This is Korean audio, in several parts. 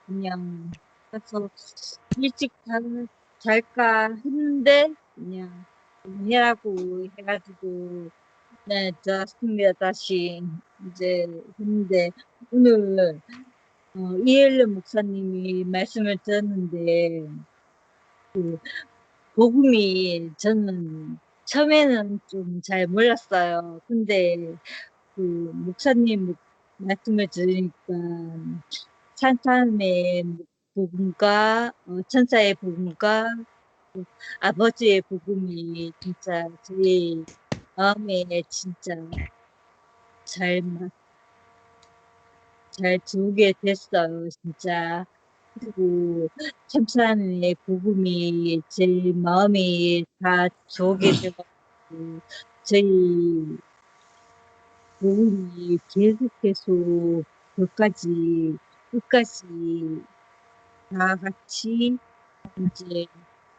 그냥 그래서 일찍 잘까 했는데 그냥 해라고 해가지고 네 들었습니다. 다시 이제 했는데 오늘 이엘르 목사님이 말씀을 들었는데 그 복음이 저는 처음에는 좀 잘 몰랐어요. 근데 그 목사님 말씀을 들으니까 산타의 복음과 천사의 복음과 그 아버지의 복음이 진짜 제 마음에 진짜 잘, 잘 들어오게 됐어요, 진짜. 그리고 천사의 복음이 제 마음이 다 들어오게 돼가지고 저희 복음이 계속해서 끝까지 다 같이 이제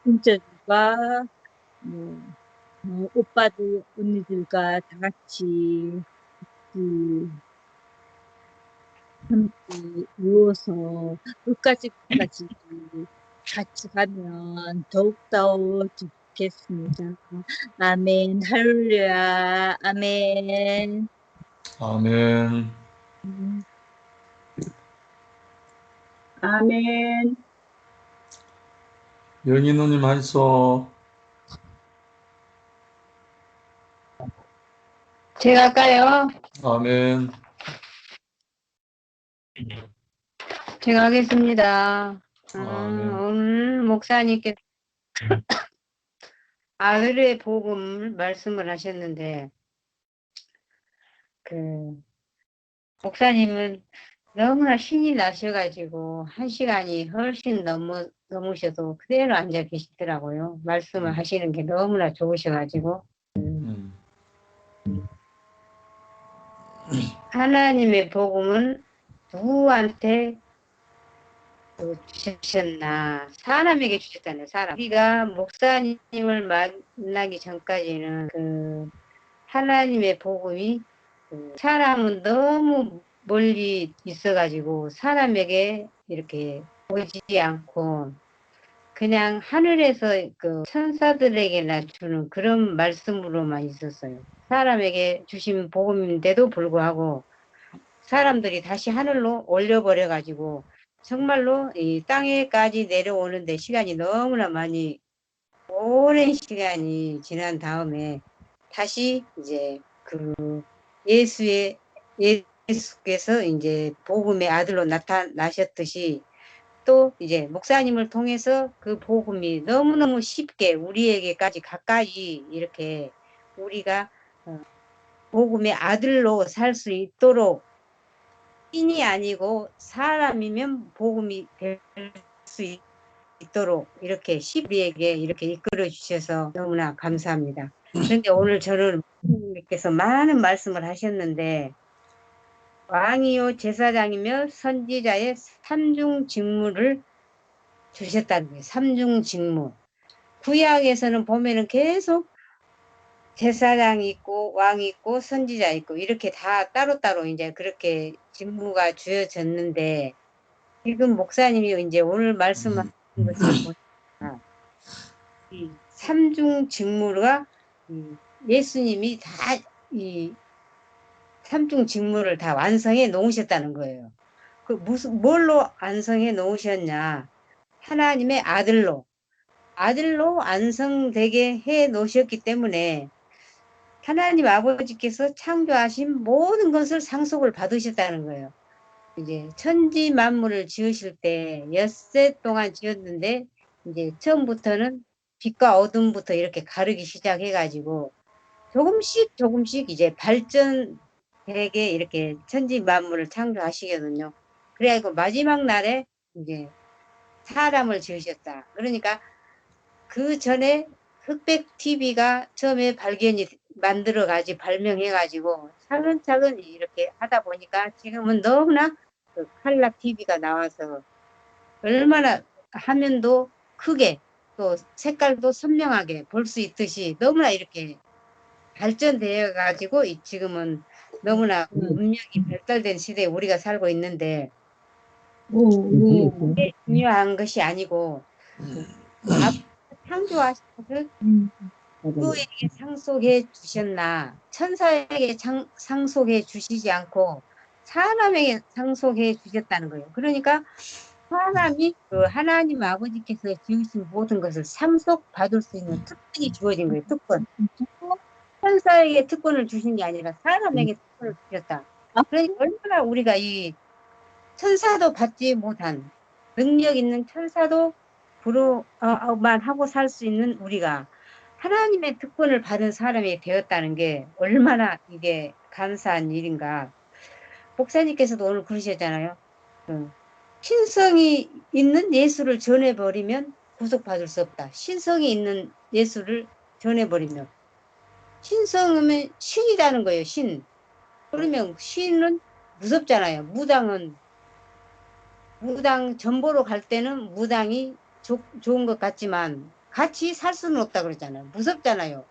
형제들과 뭐, 오빠들 언니들과 다 같이 그 함께 이어서 끝까지 같이 가면 더욱더 좋겠습니다. 아멘, 할렐루야, 아멘. 아멘. 아멘. 영희 누님 하이소. 제가 할까요? 아멘. 제가 하겠습니다. 아멘. 오늘 목사님께 아들의 복음 말씀을 하셨는데, 목사님은 너무나 신이 나셔가지고, 1시간이 훨씬 넘으셔도 그대로 앉아 계시더라고요. 말씀을 하시는 게 너무나 좋으셔가지고. 하나님의 복음은 누구한테 주셨나? 사람에게 주셨다네요. 사람. 우리가 목사님을 만나기 전까지는 하나님의 복음이 사람은 너무 멀리 있어가지고 사람에게 이렇게 보이지 않고 그냥 하늘에서 천사들에게나 주는 그런 말씀으로만 있었어요. 사람에게 주신 복음인데도 불구하고 사람들이 다시 하늘로 올려버려가지고 정말로 이 땅에까지 내려오는데 시간이 너무나 많이 오랜 시간이 지난 다음에 다시 이제 예수께서 이제 복음의 아들로 나타나셨듯이 또 이제 목사님을 통해서 그 복음이 너무너무 쉽게 우리에게까지 가까이 이렇게 우리가 복음의 아들로 살 수 있도록 신이 아니고 사람이면 복음이 될 수 있도록 이렇게 우리에게 이렇게 이끌어 주셔서 너무나 감사합니다. 그런데 오늘 저는 목사님께서 많은 말씀을 하셨는데 왕이요 제사장이며 선지자의 삼중 직무를 주셨다는 거예요. 삼중 직무. 구약에서는 보면은 계속 제사장이 있고 왕이 있고 선지자 있고 이렇게 다 따로따로 이제 그렇게 직무가 주어졌는데 지금 목사님이 이제 오늘 말씀하신 것을 보니까 이 삼중 직무가 예수님이 다 이 삼중 직무를 다 완성해 놓으셨다는 거예요. 뭘로 완성해 놓으셨냐? 하나님의 아들로 완성되게 해 놓으셨기 때문에 하나님 아버지께서 창조하신 모든 것을 상속을 받으셨다는 거예요. 이제 천지 만물을 지으실 때 엿새 동안 지었는데 이제 처음부터는 빛과 어둠부터 이렇게 가르기 시작해가지고 조금씩 이제 발전되게 이렇게 천지 만물을 창조하시거든요. 그래가지고 마지막 날에 이제 사람을 지으셨다. 그러니까 그 전에 흑백 TV가 처음에 발명해가지고 차근차근 이렇게 하다 보니까 지금은 너무나 칼라 TV가 나와서 얼마나 화면도 크게 또 색깔도 선명하게 볼 수 있듯이 너무나 이렇게 발전되어 가지고 지금은 너무나 문명이 발달된 시대에 우리가 살고 있는데 오. 그게 중요한 것이 아니고 그 아버지가 창조하셔서 누구에게 상속해 주셨나 천사에게 상속해 주시지 않고 사람에게 상속해 주셨다는 거예요. 그러니까 사람이 그 하나님 아버지께서 지으신 모든 것을 상속받을 수 있는 특권이 주어진 거예요. 특권. 천사에게 특권을 주신 게 아니라 사람에게 특권을 주셨다. 그러니까 얼마나 우리가 이 천사도 받지 못한 능력 있는 천사도 부러만 하고 살 수 있는 우리가 하나님의 특권을 받은 사람이 되었다는 게 얼마나 이게 감사한 일인가. 목사님께서도 오늘 그러셨잖아요. 신성이 있는 예수를 전해버리면 구속받을 수 없다. 신성이 있는 예수를 전해버리면. 신성이면 신이라는 거예요. 신. 그러면 신은 무섭잖아요. 무당 전보로 갈 때는 무당이 좋은 것 같지만 같이 살 수는 없다 그러잖아요. 무섭잖아요.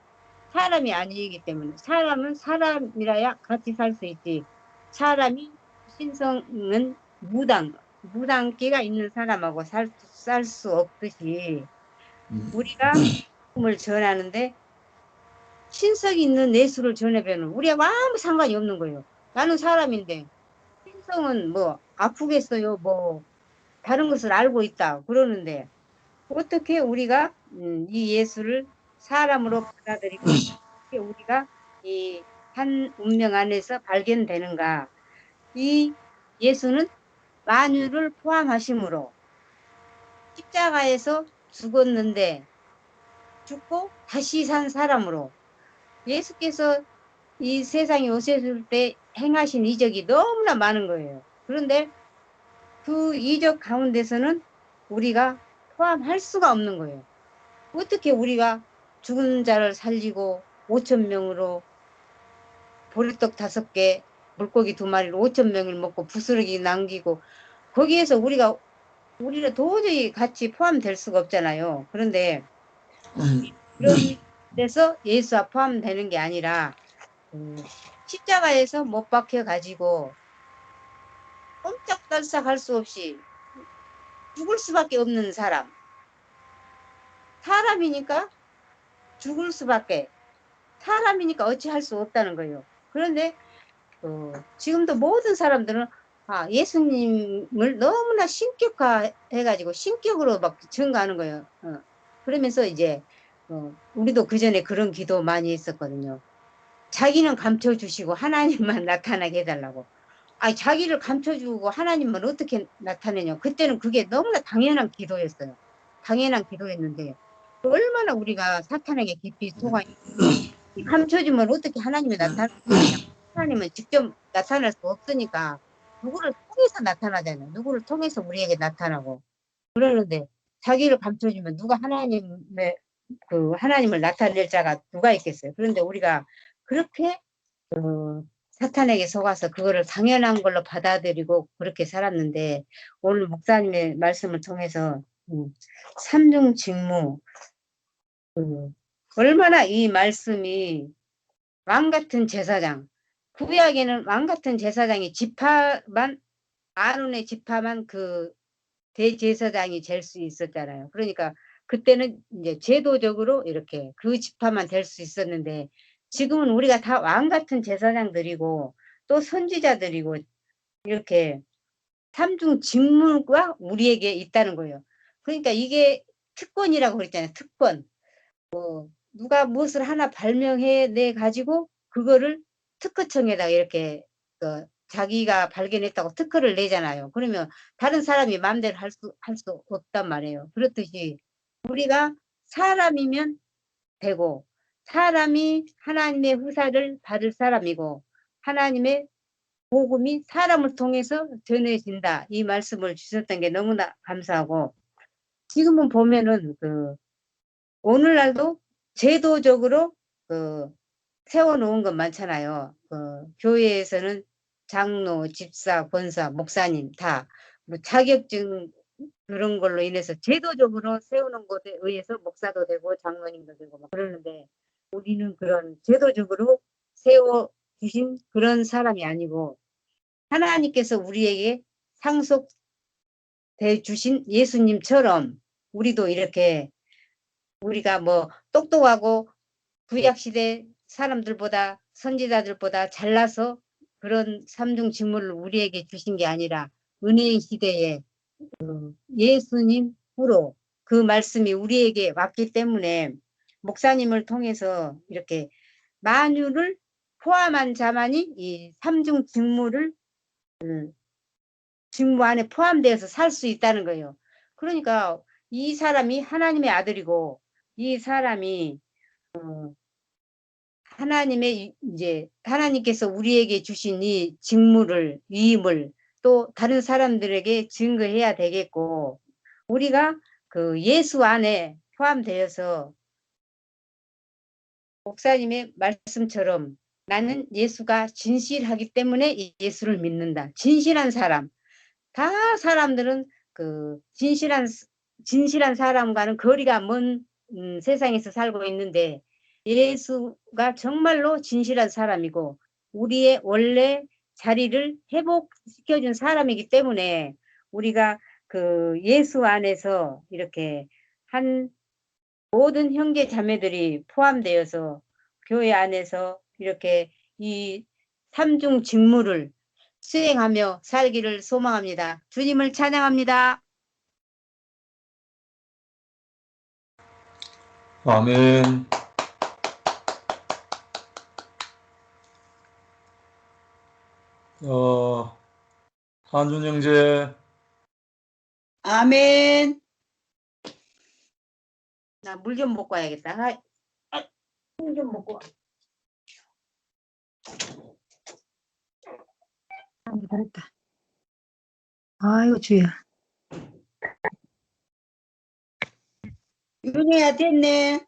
사람이 아니기 때문에. 사람은 사람이라야 같이 살 수 있지. 사람이 신성은 무당기가 있는 사람하고 살 수 없듯이 우리가 복음을 전하는데 신성이 있는 예수를 전해보면 우리가 아무 상관이 없는 거예요. 나는 사람인데 신성은 뭐 아프겠어요. 뭐 다른 것을 알고 있다 그러는데 어떻게 우리가 이 예수를 사람으로 받아들이고 우리가 이 한 운명 안에서 발견되는가. 이 예수는 만유를 포함하심으로 십자가에서 죽었는데 죽고 다시 산 사람으로 예수께서 이 세상에 오셨을 때 행하신 이적이 너무나 많은 거예요. 그런데 그 이적 가운데서는 우리가 포함할 수가 없는 거예요. 어떻게 우리가 죽은 자를 살리고 5,000명으로 보리떡 5개, 물고기 2마리로 5,000명을 먹고 부스러기 남기고 거기에서 우리가 도저히 같이 포함될 수가 없잖아요. 그런데 그런 데서 예수와 포함되는 게 아니라 십자가에서 못 박혀 가지고 꼼짝달싹 할 수 없이 죽을 수밖에 없는 사람. 사람이니까 죽을 수밖에. 사람이니까 어찌할 수 없다는 거예요. 그런데 지금도 모든 사람들은 예수님을 너무나 신격화해가지고 신격으로 막 증거하는 거예요. 그러면서 이제 우리도 그 전에 그런 기도 많이 했었거든요. 자기는 감춰주시고 하나님만 나타나게 해달라고. 자기를 감춰주고 하나님만 어떻게 나타내냐. 그때는 그게 너무나 당연한 기도였어요. 당연한 기도였는데 얼마나 우리가 사탄에게 깊이 속아 감춰주면 어떻게 하나님이 나타나느냐. 하나님은 직접 나타날 수 없으니까 누구를 통해서 나타나잖아요. 누구를 통해서 우리에게 나타나고 그러는데 자기를 감춰주면 누가 하나님을 나타낼 자가 누가 있겠어요. 그런데 우리가 그렇게 사탄에게 속아서 그거를 당연한 걸로 받아들이고 그렇게 살았는데 오늘 목사님의 말씀을 통해서 삼중직무 얼마나 이 말씀이 왕같은 제사장 구약에는 왕같은 제사장이 아론의 지파만 그 대제사장이 될 수 있었잖아요. 그러니까 그때는 이제 제도적으로 이렇게 그 지파만 될 수 있었는데 지금은 우리가 다 왕같은 제사장들이고 또 선지자들이고 이렇게 삼중 직무가 우리에게 있다는 거예요. 그러니까 이게 특권이라고 그랬잖아요. 특권. 누가 무엇을 하나 발명해 가지고 그거를 특허청에다 이렇게 자기가 발견했다고 특허를 내잖아요. 그러면 다른 사람이 마음대로 할 수 없단 말이에요. 그렇듯이 우리가 사람이면 되고 사람이 하나님의 후사를 받을 사람이고 하나님의 복음이 사람을 통해서 전해진다. 이 말씀을 주셨던 게 너무나 감사하고 지금은 보면은 오늘날도 제도적으로 세워놓은 건 많잖아요. 교회에서는 장로, 집사, 권사, 목사님 다 뭐 자격증 그런 걸로 인해서 제도적으로 세우는 것에 의해서 목사도 되고 장로님도 되고 막 그러는데 우리는 그런 제도적으로 세워주신 그런 사람이 아니고 하나님께서 우리에게 상속 주신 예수님처럼 우리도 이렇게 우리가 뭐 똑똑하고 구약시대 사람들보다 선지자들보다 잘나서 그런 삼중 직무를 우리에게 주신 게 아니라 은혜의 시대에 예수님으로 그 말씀이 우리에게 왔기 때문에 목사님을 통해서 이렇게 만유를 포함한 자만이 이 삼중 직무를 직무 안에 포함되어서 살 수 있다는 거예요. 그러니까 이 사람이 하나님의 아들이고 이 사람이 하나님의 이제 하나님께서 우리에게 주신 이 직무를 위임을 또 다른 사람들에게 증거해야 되겠고 우리가 그 예수 안에 포함되어서 목사님의 말씀처럼 나는 예수가 진실하기 때문에 예수를 믿는다. 진실한 사람. 다 사람들은 그 진실한 사람과는 거리가 먼 세상에서 살고 있는데 예수가 정말로 진실한 사람이고 우리의 원래 자리를 회복시켜준 사람이기 때문에 우리가 그 예수 안에서 이렇게 한 모든 형제 자매들이 포함되어서 교회 안에서 이렇게 이 삼중 직무를 수행하며 살기를 소망합니다. 주님을 찬양합니다. 아멘. 한준 형제. 아멘. 나 물 좀 먹고 와야겠다. 물 좀 먹고 와. 잘했다. 아이고 주야. 윤희야 됐네.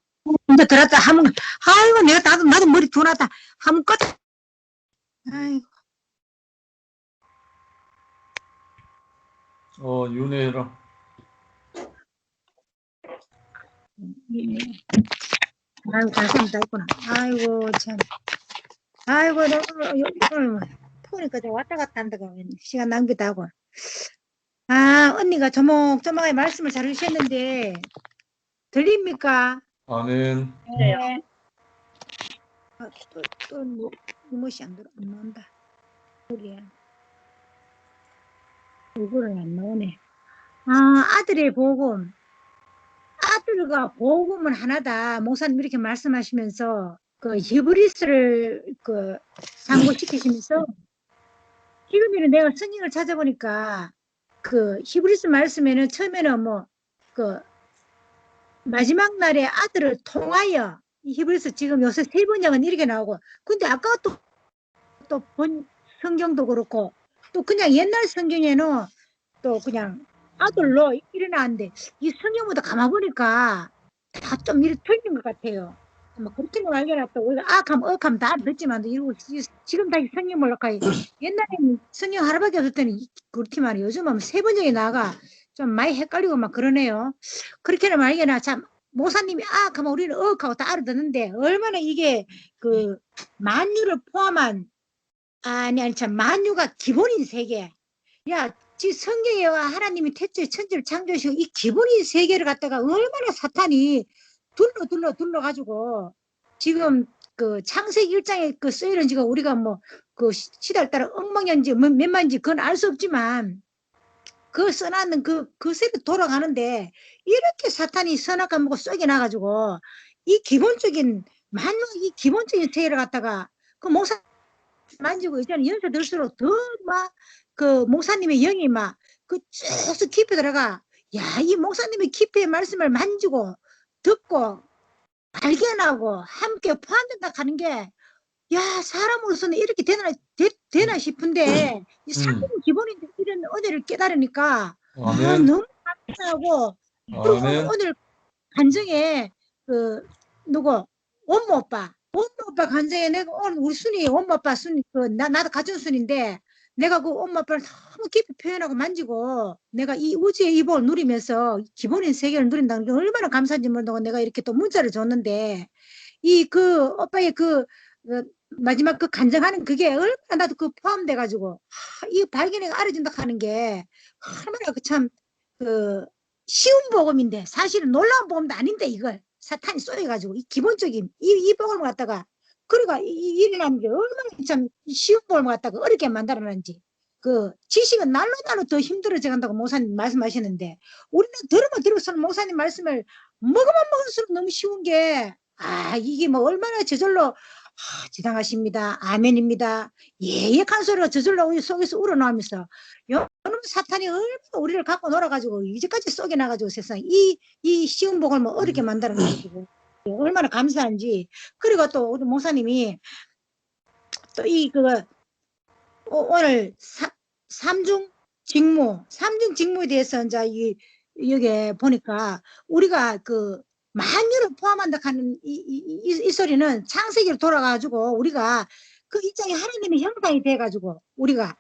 이제 들었다 하면 아이고 내가 나도 머리 두놨다 하면 끝. 아이고 윤혜랑. 아이고 잘생겼다 있구나. 아이고 참. 아이고 너 보니까 좀 왔다 갔다 한다고 시간 낭비도 하고. 아 언니가 조목조목하게 말씀을 잘 해주셨는데 들립니까? 아멘. 네. 또 무엇이 안 나온다. 소리야. 얼굴은 안 나오네. 아들의 복음. 아들과 복음은 하나다. 목사님 이렇게 말씀하시면서 그 히브리스를 그 상고시키시면서 지금에는 내가 성경을 찾아보니까 그 히브리스 말씀에는 처음에는 뭐 그 마지막 날에 아들을 통하여 히브리스 지금 요새 세 번역은 이렇게 나오고 근데 아까 또 본 성경도 그렇고 또 그냥 옛날 성경에는 또 그냥 아들로 일어나는데 이 성경보다 가만 보니까 다 좀 이렇게 틀린 것 같아요. 뭐 그렇게는 알게나 또 우리가 악함 억함 다 듣지만 이러고 지금 다시 성경 몰락하니 옛날에는 성경 하나밖에 없을 때는 그렇지만 요즘은 세 번역이 나가 좀 많이 헷갈리고 막 그러네요. 그렇게는 알게나 참 모사님이 악하면 우리는 억하고 다 알아듣는데 얼마나 이게 그 만유를 포함한 아니 참 만유가 기본인 세계. 야, 지 성경에 하나님이 태초에 천지를 창조하시고 이 기본인 세계를 갖다가 얼마나 사탄이 둘러가지고 지금 그 창세기 1장에 그 쓰이는 지가 우리가 뭐 그 시대를 따라 엉망인지 몇만인지 그건 알 수 없지만 그 써놨는 그 세계 돌아가는데 이렇게 사탄이 선악과 먹고 쏘게 나가지고 이 기본적인 만유 이 기본적인 세계를 갖다가 그 목사 만지고 이제는 연세 들수록 더 막 그 목사님의 영이 막 그 쭉 깊이 들어가. 야, 이 목사님의 깊이의 말씀을 만지고 듣고 발견하고 함께 포함된다 하는 게 야, 사람으로서는 이렇게 되나 싶은데 이 상품 기본인데 이런 은혜를 깨달으니까 아멘. 너무 감사하고 그리고 아멘. 오늘 간증에 그 누구 원모 오빠 간증에 내가 오늘 우리 순이 엄마 아빠 순이 나도 가정 순인데 내가 그 엄마 아빠를 너무 깊이 표현하고 만지고 내가 이 우주의 이복을 누리면서 기본인 세계를 누린다는 게 얼마나 감사한지 모르고 내가 이렇게 또 문자를 줬는데 이 그 오빠의 그 마지막 그 간증하는 그게 얼마나 나도 그 포함돼 가지고 이 발견이 알아진다 하는 게 얼마나 그 참 그 쉬운 복음인데 사실은 놀라운 복음도 아닌데 이걸 사탄이 쏘여가지고 이 기본적인 이 복음을 갖다가 그러니까 일어나는 게 얼마나 참 쉬운 복음을 갖다가 어렵게 만들어놨는지 그 지식은 날로 더 힘들어져 간다고 목사님 말씀하시는데 우리는 들으면 들을수록 목사님 말씀을 먹으면 먹을수록 너무 쉬운 게 이게 뭐 얼마나 저절로 지당하십니다. 아멘입니다. 예약한 소리가 저절로 우리 속에서 우러나오면서 여러분 사탄이 얼마나 우리를 갖고 놀아가지고 이제까지 쏘겨나가지고 세상 이 쉬운 복을 뭐 어렵게 만들어가지고 얼마나 감사한지. 그리고 또 우리 목사님이 또 오늘 삼중 직무에 대해서 이제 여기 보니까 우리가 그 만유를 포함한다 하는 이 소리는 창세기로 돌아가지고 우리가 그 입장에 하나님의 형상이 돼가지고 우리가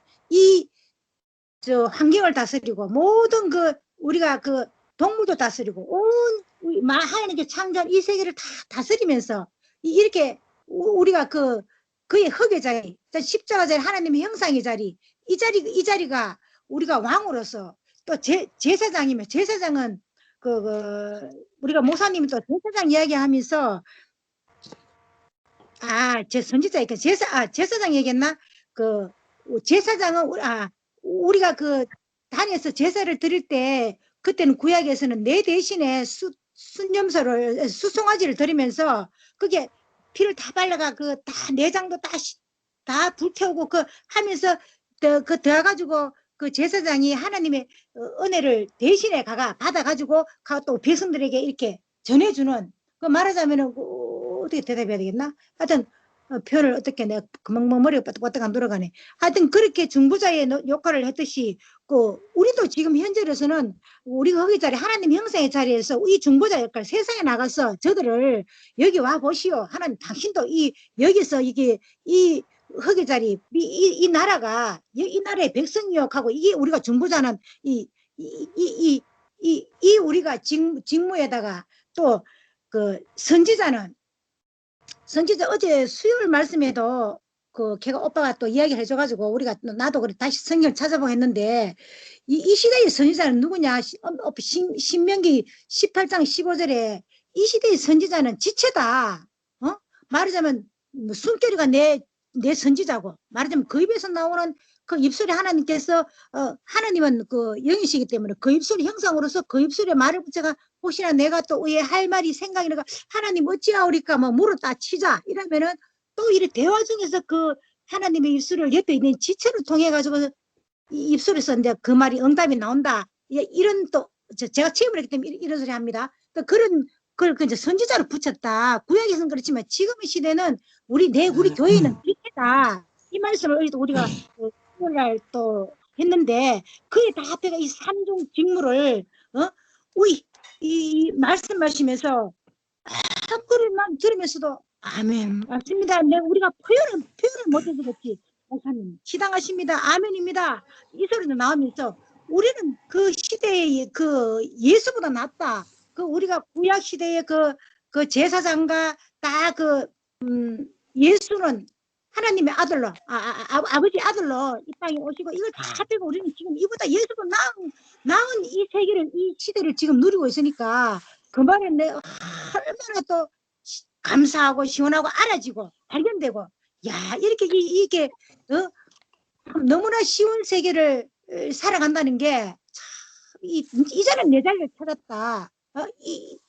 저 환경을 다스리고 모든 그 우리가 그 동물도 다스리고 온 하나님께 창조한 이 세계를 다 다스리면서 이렇게 우리가 그의 흙의 자리, 십자가 자리, 하나님의 형상의 자리, 이 자리가 우리가 왕으로서 또 제사장이면 제사장은 우리가 목사님이 또 제사장 이야기하면서 제 선지자니까 제사장 얘기했나? 제사장은 우리가 단에서 제사를 드릴 때 그때는 구약에서는 내 대신에 순념소를 수송아지를 드리면서 그게 피를 다 발라가 다 내장도 다 불태우고 하면서 더가지고 그 제사장이 하나님의 은혜를 대신에 받아가지고 또 백성들에게 이렇게 전해주는 말하자면은 어떻게 대답해야 되겠나? 하여튼 표현을 어떻게 내가 금방 머리가 빠딱빠딱 안 돌아가네. 하여튼 그렇게 중보자의 역할을 했듯이 우리도 지금 현재로서는 우리가 거기 자리 하나님 형상의 자리에서 이 중보자 역할 세상에 나가서 저들을 여기 와 보시오. 하나님 당신도 여기서 이 흙의 자리 이 나라가 이 나라의 백성이요 하고 이게 우리가 중보자는 우리가 직무에다가 또 선지자 어제 수요일 말씀에도 걔가 오빠가 또 이야기를 해줘가지고 우리가 나도 그래 다시 성경을 찾아보고 했는데 이 시대의 선지자는 누구냐? 신명기 18장 15절에 이 시대의 선지자는 지체다. 말하자면 숨결이가 내 선지자고 말하자면 그 입에서 나오는 그 입술에 하나님께서 하나님은 영이시기 때문에 그 입술 형상으로서 그 입술에 말을 붙여가 혹시나 내가 또 할 말이 생각이 나가 하나님 어찌하오리까 뭐 물었다 치자 이러면은 또 이 대화 중에서 하나님의 입술을 옆에 있는 지체를 통해 가지고 이 입술에서 이제 그 말이 응답이 나온다. 이런 또 제가 체험을 했기 때문에 이런 소리 합니다. 또 그걸 이제 선지자로 붙였다. 구약에서는 그렇지만 지금의 시대는 우리 교회는 지체다. 이 말씀을 우리가 오늘 또 했는데 그에 다 합해가 이 삼중 직무를 이 말씀하시면서 그를만 들으면서도 아멘 맞습니다. 우리가 표현을 못해서 그렇지 목사님 시당하십니다. 아멘입니다. 이 소리도 나오면서 우리는 그 시대의 예수보다 낫다. 우리가 구약 시대의 제사장과 다 예수는 하나님의 아들로 아버지 아들로 이 땅에 오시고 이걸 다 합해고 우리는 지금 이보다 예수도 나은 이 세계를 이 시대를 지금 누리고 있으니까 그 말에 내가 얼마나 또 감사하고 시원하고 알아지고 발견되고 이게 너무나 쉬운 세계를 살아간다는 게 이제는 내 자리를 찾았다.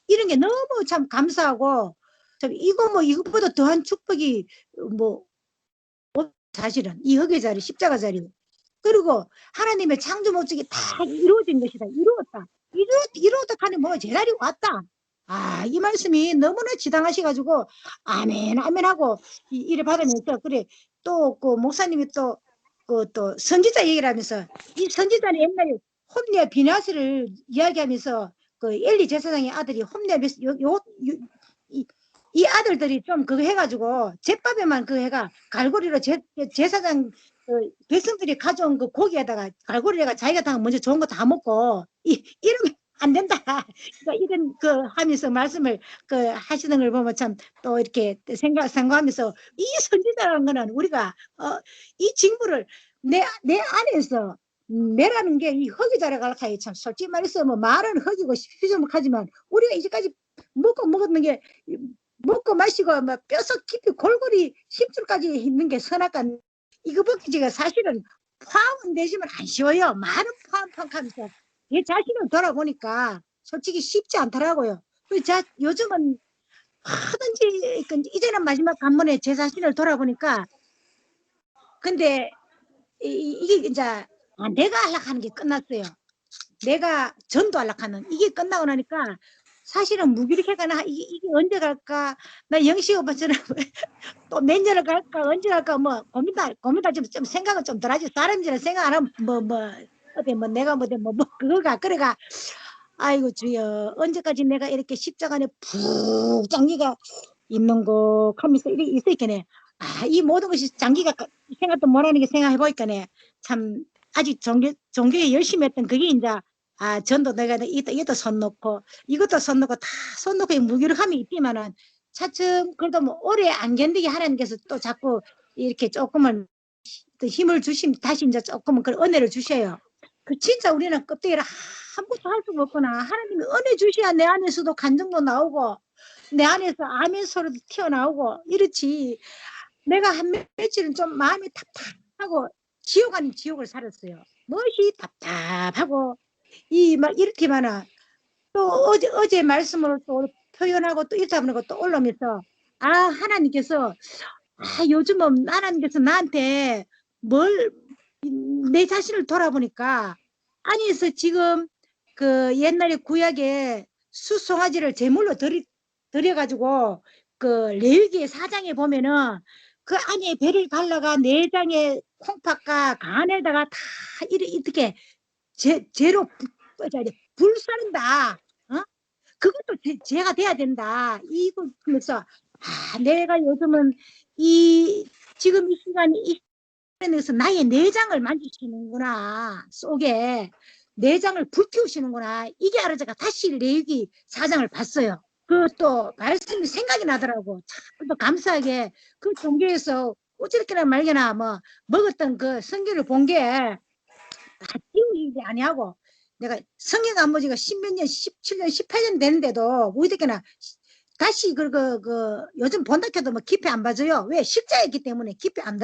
이런 게 너무 참 감사하고 참 이것보다 더한 축복이 사실은 이 흙의 자리 십자가 자리 그리고 하나님의 창조 목적이 다 이루어진 것이다. 이루었다 하니 제자리 왔다. 이 말씀이 너무나 지당하셔가지고 아멘 하고 이를 받으면서 그래 또 목사님이 또 선지자 얘기를 하면서 이 선지자는 옛날에 홈리와 비나스를 이야기하면서 엘리 제사장의 아들이 홈리와 이 아들들이 좀 그거 해가지고 제밥에만 해가 갈고리로 제사장 백성들이 가져온 고기에다가 갈고리에가 자기가 다 먼저 좋은 거 다 먹고 이러면 안 된다. 그러니까 이런 하면서 말씀을 하시는 걸 보면 참 또 이렇게 생각하면서 이 선지자라는 거는 우리가 이 직무를 내 안에서 내라는 게 이 흙이 자라갈까요? 참 솔직히 말해서 뭐 말은 흙이고 희조목하지만 우리가 이제까지 먹었는 게 먹고 마시고 막 뼛속 깊이 골고루 힘줄까지 있는 게 선악간 이거밖에 제가 사실은 포함은 되지만 안 쉬워요. 많은 포함하면서 내 자신을 돌아보니까 솔직히 쉽지 않더라고요. 요즘은 하든지 이제는 마지막 간문에 제 자신을 돌아보니까 근데 이게 이제 내가 안락하는 게 끝났어요. 내가 전도 안락하는 이게 끝나고 나니까 사실은 무기력해가 나 이게 언제 갈까? 나 영식 오빠처럼 또 몇 년을 갈까? 언제 갈까? 뭐 고민다 좀 생각은 좀 덜하지. 사람들은 생각 안 하면 어때 뭐 내가 그거가 그래가 아이고 주여 언제까지 내가 이렇게 십자가에 푹 장기가 있는 거 하면서 이렇게 있었겠네. 이 모든 것이 장기가 생각도 못하는 게 생각해보니까네 참 아직 종교에 열심히 했던 그게 이제 전도 내가 이것도 손 놓고 이것도 손 놓고 다 손 놓고 무기력함이 있지만은 차츰 그래도 뭐 오래 안 견디게 하나님께서 또 자꾸 이렇게 조금은 또 힘을 주시면 다시 이제 조금은 그 은혜를 주셔요. 그 진짜 우리는 껍데기를 아무것도 할 수가 없구나. 하나님이 은혜 주셔야 내 안에서도 간증도 나오고 내 안에서 아멘 소리도 튀어나오고 이렇지. 내가 한 며칠은 좀 마음이 답답하고 지옥 아닌 지옥을 살았어요. 무엇이 답답하고 막 이렇게만은 또 어제 말씀으로 또 표현하고 또 이렇게 하는 것도 올라오면서 하나님께서 요즘은 하나님께서 나한테 내 자신을 돌아보니까 안에서 지금 그 옛날에 구약에 수송아지를 제물로 드려가지고 그 레위기 4장에 보면은 그 안에 배를 발라가 내장에 콩팥과 간에다가 다 이렇게 재로 불사른다. 그것도 죄가 돼야 된다. 이거 하면서 내가 요즘은 지금 이 시간이 그래서 나의 내장을 만지시는구나. 속에 내장을 불태우시는구나. 이게 알아 제가 다시 레위기 4장을 봤어요. 그것도 말씀이 생각이 나더라고. 참 또 감사하게 그 종교에서 어찌됐거나 말거나 뭐 먹었던 그 성경을 본 게 지운 일이 아니하고 내가 성경 안 보지가 10몇 년, 17년, 18년 되는데도 어디까나 다시 요즘 본다 해도 뭐 깊이 안 봐줘요. 왜? 십자였기 때문에 깊이 안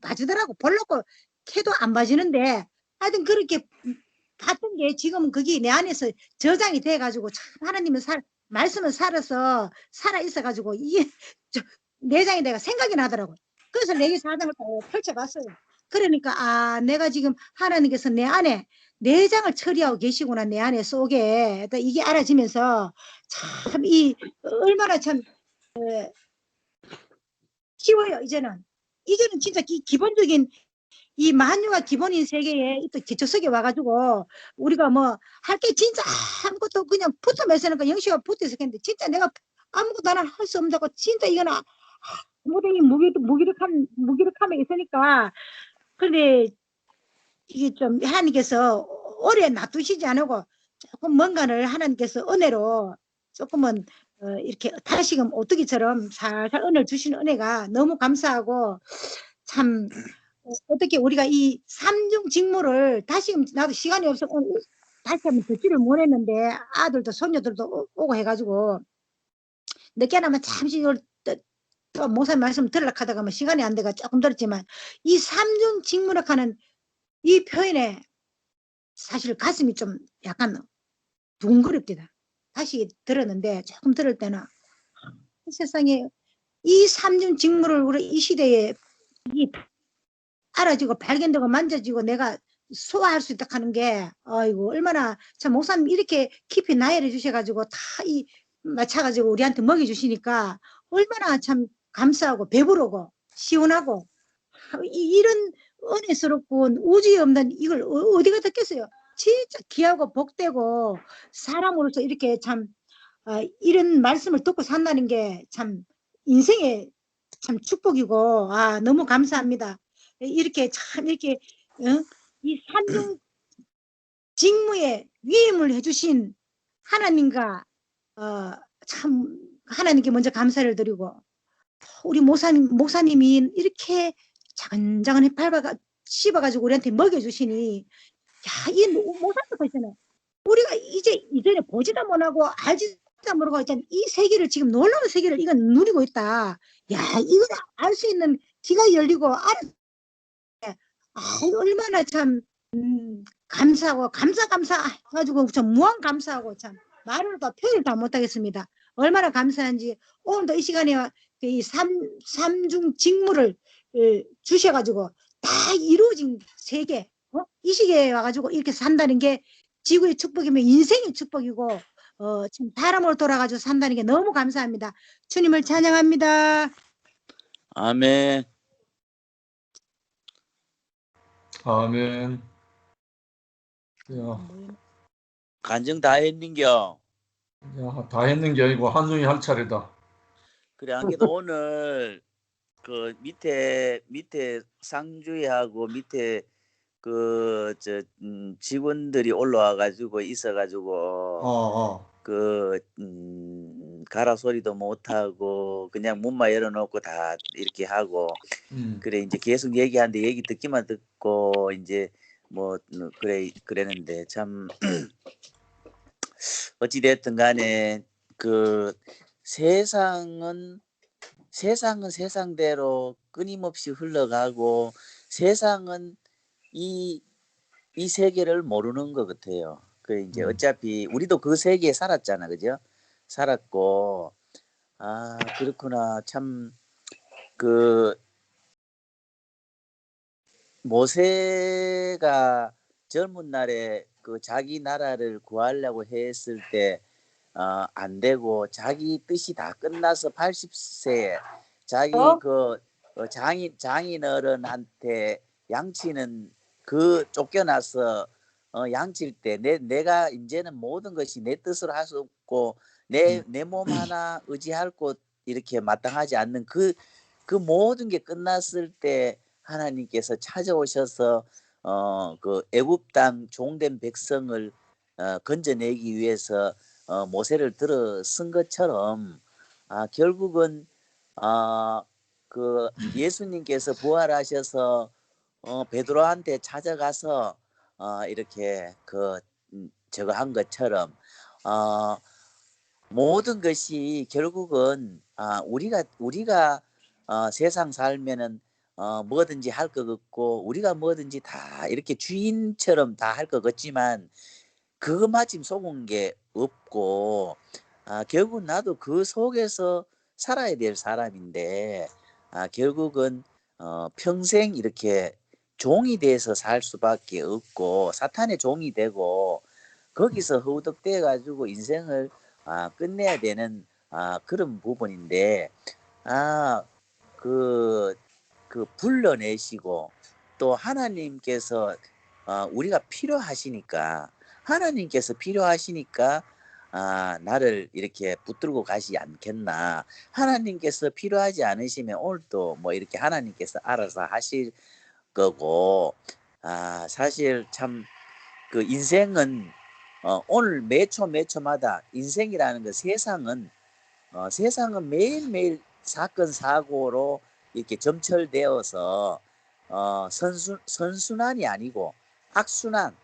봐주더라고. 볼라고 해도 안 봐주는데 하여튼 그렇게 봤던 게 지금은 그게 내 안에서 저장이 돼가지고 참 하나님은 말씀을 살아 있어가지고 이게 내장이 내가 생각이 나더라고. 그래서 내게 사장을 펼쳐봤어요. 그러니까 내가 지금 하나님께서 내 안에 내장을 처리하고 계시구나. 내 안에 속에 이게 알아지면서 참 얼마나 참 쉬워요. 이제는 진짜 기본적인 이 만유가 기본인 세계에 또 기초석에 와가지고 우리가 뭐 할 게 진짜 아무것도 그냥 붙어 매서니까 영시가 붙어 있었겠는데 진짜 내가 아무것도 하나 할 수 없다고 진짜 이거는 무대이 무기력함에 있으니까. 근데 이게 좀 하나님께서 오래 놔두시지 않고 조금 뭔가를 하나님께서 은혜로 조금은 이렇게 다시금 오뚜기처럼 살살 은혜를 주시는 은혜가 너무 감사하고 참 어떻게 우리가 이 삼중 직무를 다시금 나도 시간이 없어 다시 한번 듣지를 못했는데 아들도 손녀들도 오고 해가지고 늦게 나면 잠시 또 목사님 말씀 들으려고 하다가 뭐 시간이 안 돼가 조금 들었지만 이 삼중 직무를 하는 이 표현에 사실 가슴이 좀 약간 둥그럽니다. 다시 들었는데 조금 들을 때는 세상에 이 삼중 직무를 우리 이 시대에 알아지고 발견되고 만져지고 내가 소화할 수 있다 하는 게 아이고 얼마나 참 목사님 이렇게 깊이 나열해 주셔가지고 다 맞춰가지고 우리한테 먹여주시니까 얼마나 참 감사하고 배부르고 시원하고 이런 은혜스럽고 우주에 없는 이걸 어디가 듣겠어요. 진짜 귀하고 복되고 사람으로서 이렇게 참 이런 말씀을 듣고 산다는 게 참 인생의 참 축복이고 너무 감사합니다. 이렇게 참 이렇게 이 삼중 직무에 위임을 해주신 하나님과 참 하나님께 먼저 감사를 드리고 우리 목사님이 이렇게 자근자근 씹어가지고 우리한테 먹여주시니, 야, 이 모사가 있잖아요. 우리가 이제 이전에 보지도 못하고 알지도 모르고 있잖아. 이 세계를 지금 놀라운 세계를 이건 누리고 있다. 야, 이걸 알 수 있는 귀가 열리고 얼마나 참 감사하고 감사해가지고 참 무한 감사하고 참 말을 다 표현을 다 못하겠습니다. 얼마나 감사한지 오늘도 이 시간에 이 삼중 직무를 주셔가지고 다 이루어진 세계, 이 시기에 와가지고 이렇게 산다는 게 지구의 축복이면 인생의 축복이고 참 사람으로 돌아가지고 산다는 게 너무 감사합니다. 주님을 찬양합니다. 아멘. 아멘. 야, 간증 다 했는겨. 야, 다 했는 게 아니고 한중이 할 차례다. 그래 한게도 오늘 그 밑에 상주하고 밑에 그 직원들이 올라와 가지고 있어 가지고 그 가라 소리도 못 하고 그냥 문만 열어놓고 다 이렇게 하고 그래 이제 계속 얘기하는데 얘기 듣기만 듣고 이제 뭐 그랬는데 참 어찌 됐든 간에 그 세상은 세상대로 끊임없이 흘러가고 세상은 이 세계를 모르는 것 같아요. 그 이제 어차피 우리도 그 세계에 살았잖아, 그죠? 살았고 그렇구나. 참 그 모세가 젊은 날에 그 자기 나라를 구하려고 했을 때 안 되고 자기 뜻이 다 끝나서 80세에 자기 그 장인 어른한테 양치는 그 쫓겨나서 양칠 때 내가 이제는 모든 것이 내 뜻으로 할 수 없고 내 몸 하나 의지할 곳 이렇게 마땅하지 않는 그 모든 게 끝났을 때 하나님께서 찾아오셔서 그 애굽 땅 종된 백성을 건져내기 위해서 모세를 들어 쓴 것처럼 결국은 그 예수님께서 부활하셔서 베드로한테 찾아가서 이렇게 그 저거 한 것처럼 모든 것이 결국은 우리가 세상 살면은 뭐든지 할 것 같고 우리가 뭐든지 다 이렇게 주인처럼 다 할 것 같지만 그거 마침 속은 게 없고 결국 나도 그 속에서 살아야 될 사람인데 결국은 평생 이렇게 종이 돼서 살 수밖에 없고 사탄의 종이 되고 거기서 허우덕대 가지고 인생을 끝내야 되는 그런 부분인데 그 불러내시고 또 하나님께서 우리가 필요하시니까 나를 이렇게 붙들고 가시지 않겠나. 하나님께서 필요하지 않으시면 오늘도 뭐 이렇게 하나님께서 알아서 하실 거고 사실 참 그 인생은 오늘 매 초마다 인생이라는 거 세상은 매일매일 사건 사고로 이렇게 점철되어서 선순환이 아니고 악순환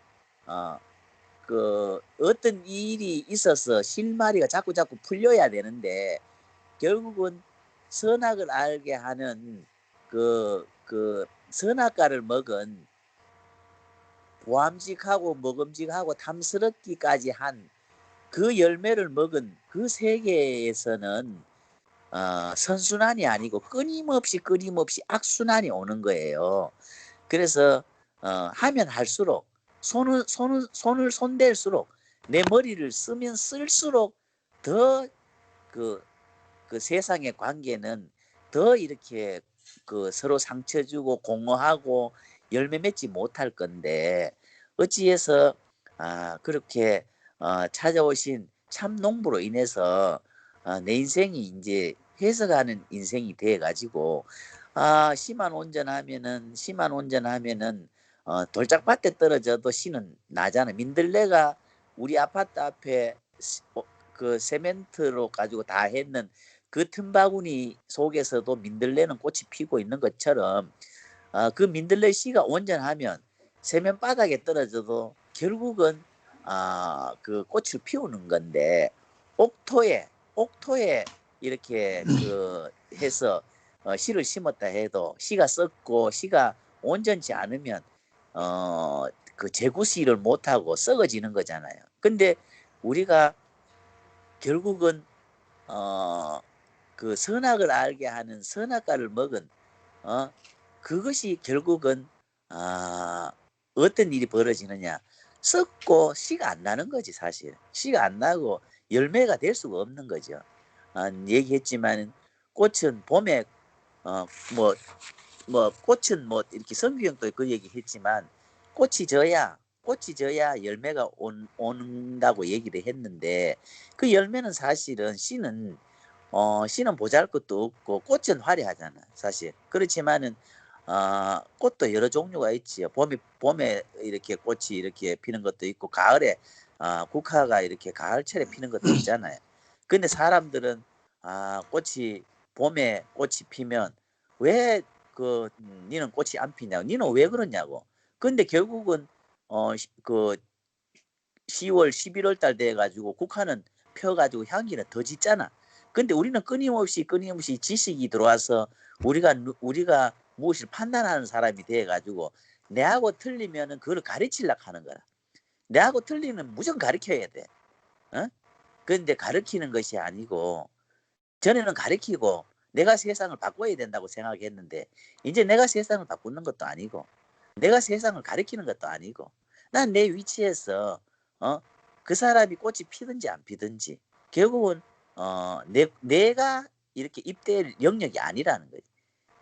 그 어떤 일이 있어서 실마리가 자꾸 풀려야 되는데 결국은 선악을 알게 하는 그 선악과를 먹은 보암직하고 먹음직하고 탐스럽기까지 한 그 열매를 먹은 그 세계에서는 선순환이 아니고 끊임없이 악순환이 오는 거예요. 그래서 하면 할수록 손을 손댈수록 내 머리를 쓰면 쓸수록 더 그 세상의 관계는 더 이렇게 그 서로 상처 주고 공허하고 열매 맺지 못할 건데 어찌해서 그렇게 찾아오신 참 농부로 인해서 내 인생이 이제 회석하는 인생이 돼 가지고 심한 온전하면은 돌짝밭에 떨어져도 씨는 나잖아. 민들레가 우리 아파트 앞에 그 세멘트로 가지고 다 했는 그 틈바구니 속에서도 민들레는 꽃이 피고 있는 것처럼 그 민들레 씨가 온전하면 세면 바닥에 떨어져도 결국은 그 꽃을 피우는 건데 옥토에 이렇게 그 해서 씨를 심었다 해도 씨가 썩고 씨가 온전치 않으면 그 재구씨를 못하고 썩어지는 거잖아요. 근데 우리가 결국은 그 선악을 알게 하는 선악과를 먹은 그것이 결국은 어떤 일이 벌어지느냐, 썩고 씨가 안 나는 거지. 사실 씨가 안 나고 열매가 될 수가 없는 거죠. 얘기했지만 꽃은 봄에 꽃은 이렇게 성규형도 그 얘기했지만 꽃이 져야 열매가 온다고 얘기를 했는데, 그 열매는 사실은 씨는 보잘것도 없고 꽃은 화려하잖아 사실. 그렇지만은 꽃도 여러 종류가 있지요. 봄에 이렇게 꽃이 이렇게 피는 것도 있고, 가을에 국화가 이렇게 가을철에 피는 것도 있잖아요. 근데 사람들은 꽃이 봄에 꽃이 피면 왜 니는 꽃이 안 피냐고, 니는 왜 그러냐고. 근데 결국은 그 10월 11월 달 돼 가지고 국화는 펴 가지고 향기는 더 짙잖아. 근데 우리는 끊임없이 지식이 들어와서 우리가 무엇을 판단하는 사람이 돼 가지고 내하고 틀리면은 그걸 가르치려고 하는 거야. 내하고 틀리면 무조건 가르쳐야 돼. 그런데 가르치는 것이 아니고, 전에는 가르치고 내가 세상을 바꿔야 된다고 생각했는데 이제 내가 세상을 바꾸는 것도 아니고 내가 세상을 가르치는 것도 아니고, 난 내 위치에서 그 사람이 꽃이 피든지 안 피든지 결국은 내가 이렇게 입대할 영역이 아니라는 거지.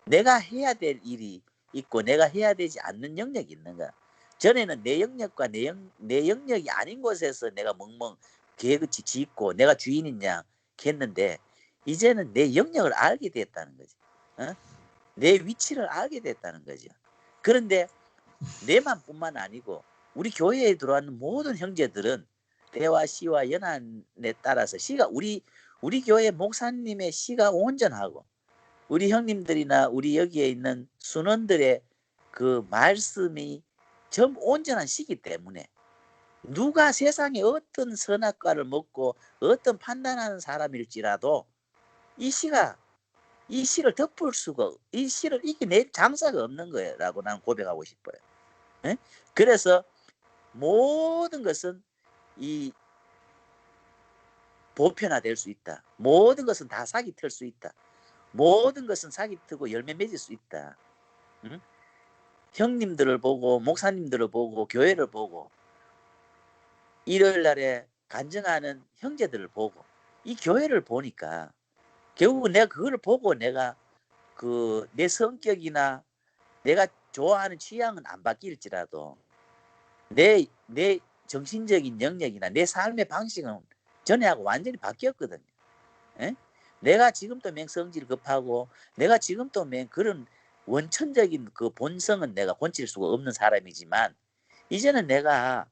내가 해야 될 일이 있고 내가 해야 되지 않는 영역이 있는 거야. 전에는 내 영역과 내 영역이 아닌 곳에서 내가 멍멍 개그치 짓고 내가 주인이냐 했는데, 이제는 내 영역을 알게 됐다는 거지. 내 위치를 알게 됐다는 거죠. 그런데 내만뿐만 아니고 우리 교회에 들어왔는 모든 형제들은 대와 씨와 연한에 따라서 씨가 우리 교회 목사님의 씨가 온전하고 우리 형님들이나 우리 여기에 있는 순원들의 그 말씀이 전부 온전한 씨기 때문에 누가 세상에 어떤 선악과를 먹고 어떤 판단하는 사람일지라도 이 씨를 덮을 수가, 이 씨를 이겨낼 장사가 없는 거라고 나는 고백하고 싶어요. 그래서 모든 것은 이 보편화될 수 있다. 모든 것은 다 사기 틀 수 있다. 모든 것은 사기 트고 열매 맺을 수 있다. 형님들을 보고 목사님들을 보고 교회를 보고 일요일 날에 간증하는 형제들을 보고 이 교회를 보니까 결국은 내가 그걸 보고 내가 내 성격이나 내가 좋아하는 취향은 안 바뀔지라도 내 정신적인 영역이나 내 삶의 방식은 전에하고 완전히 바뀌었거든요. 내가 지금도 성질 급하고 내가 지금도 그런 원천적인 그 본성은 내가 고칠 수가 없는 사람이지만, 이제는 내가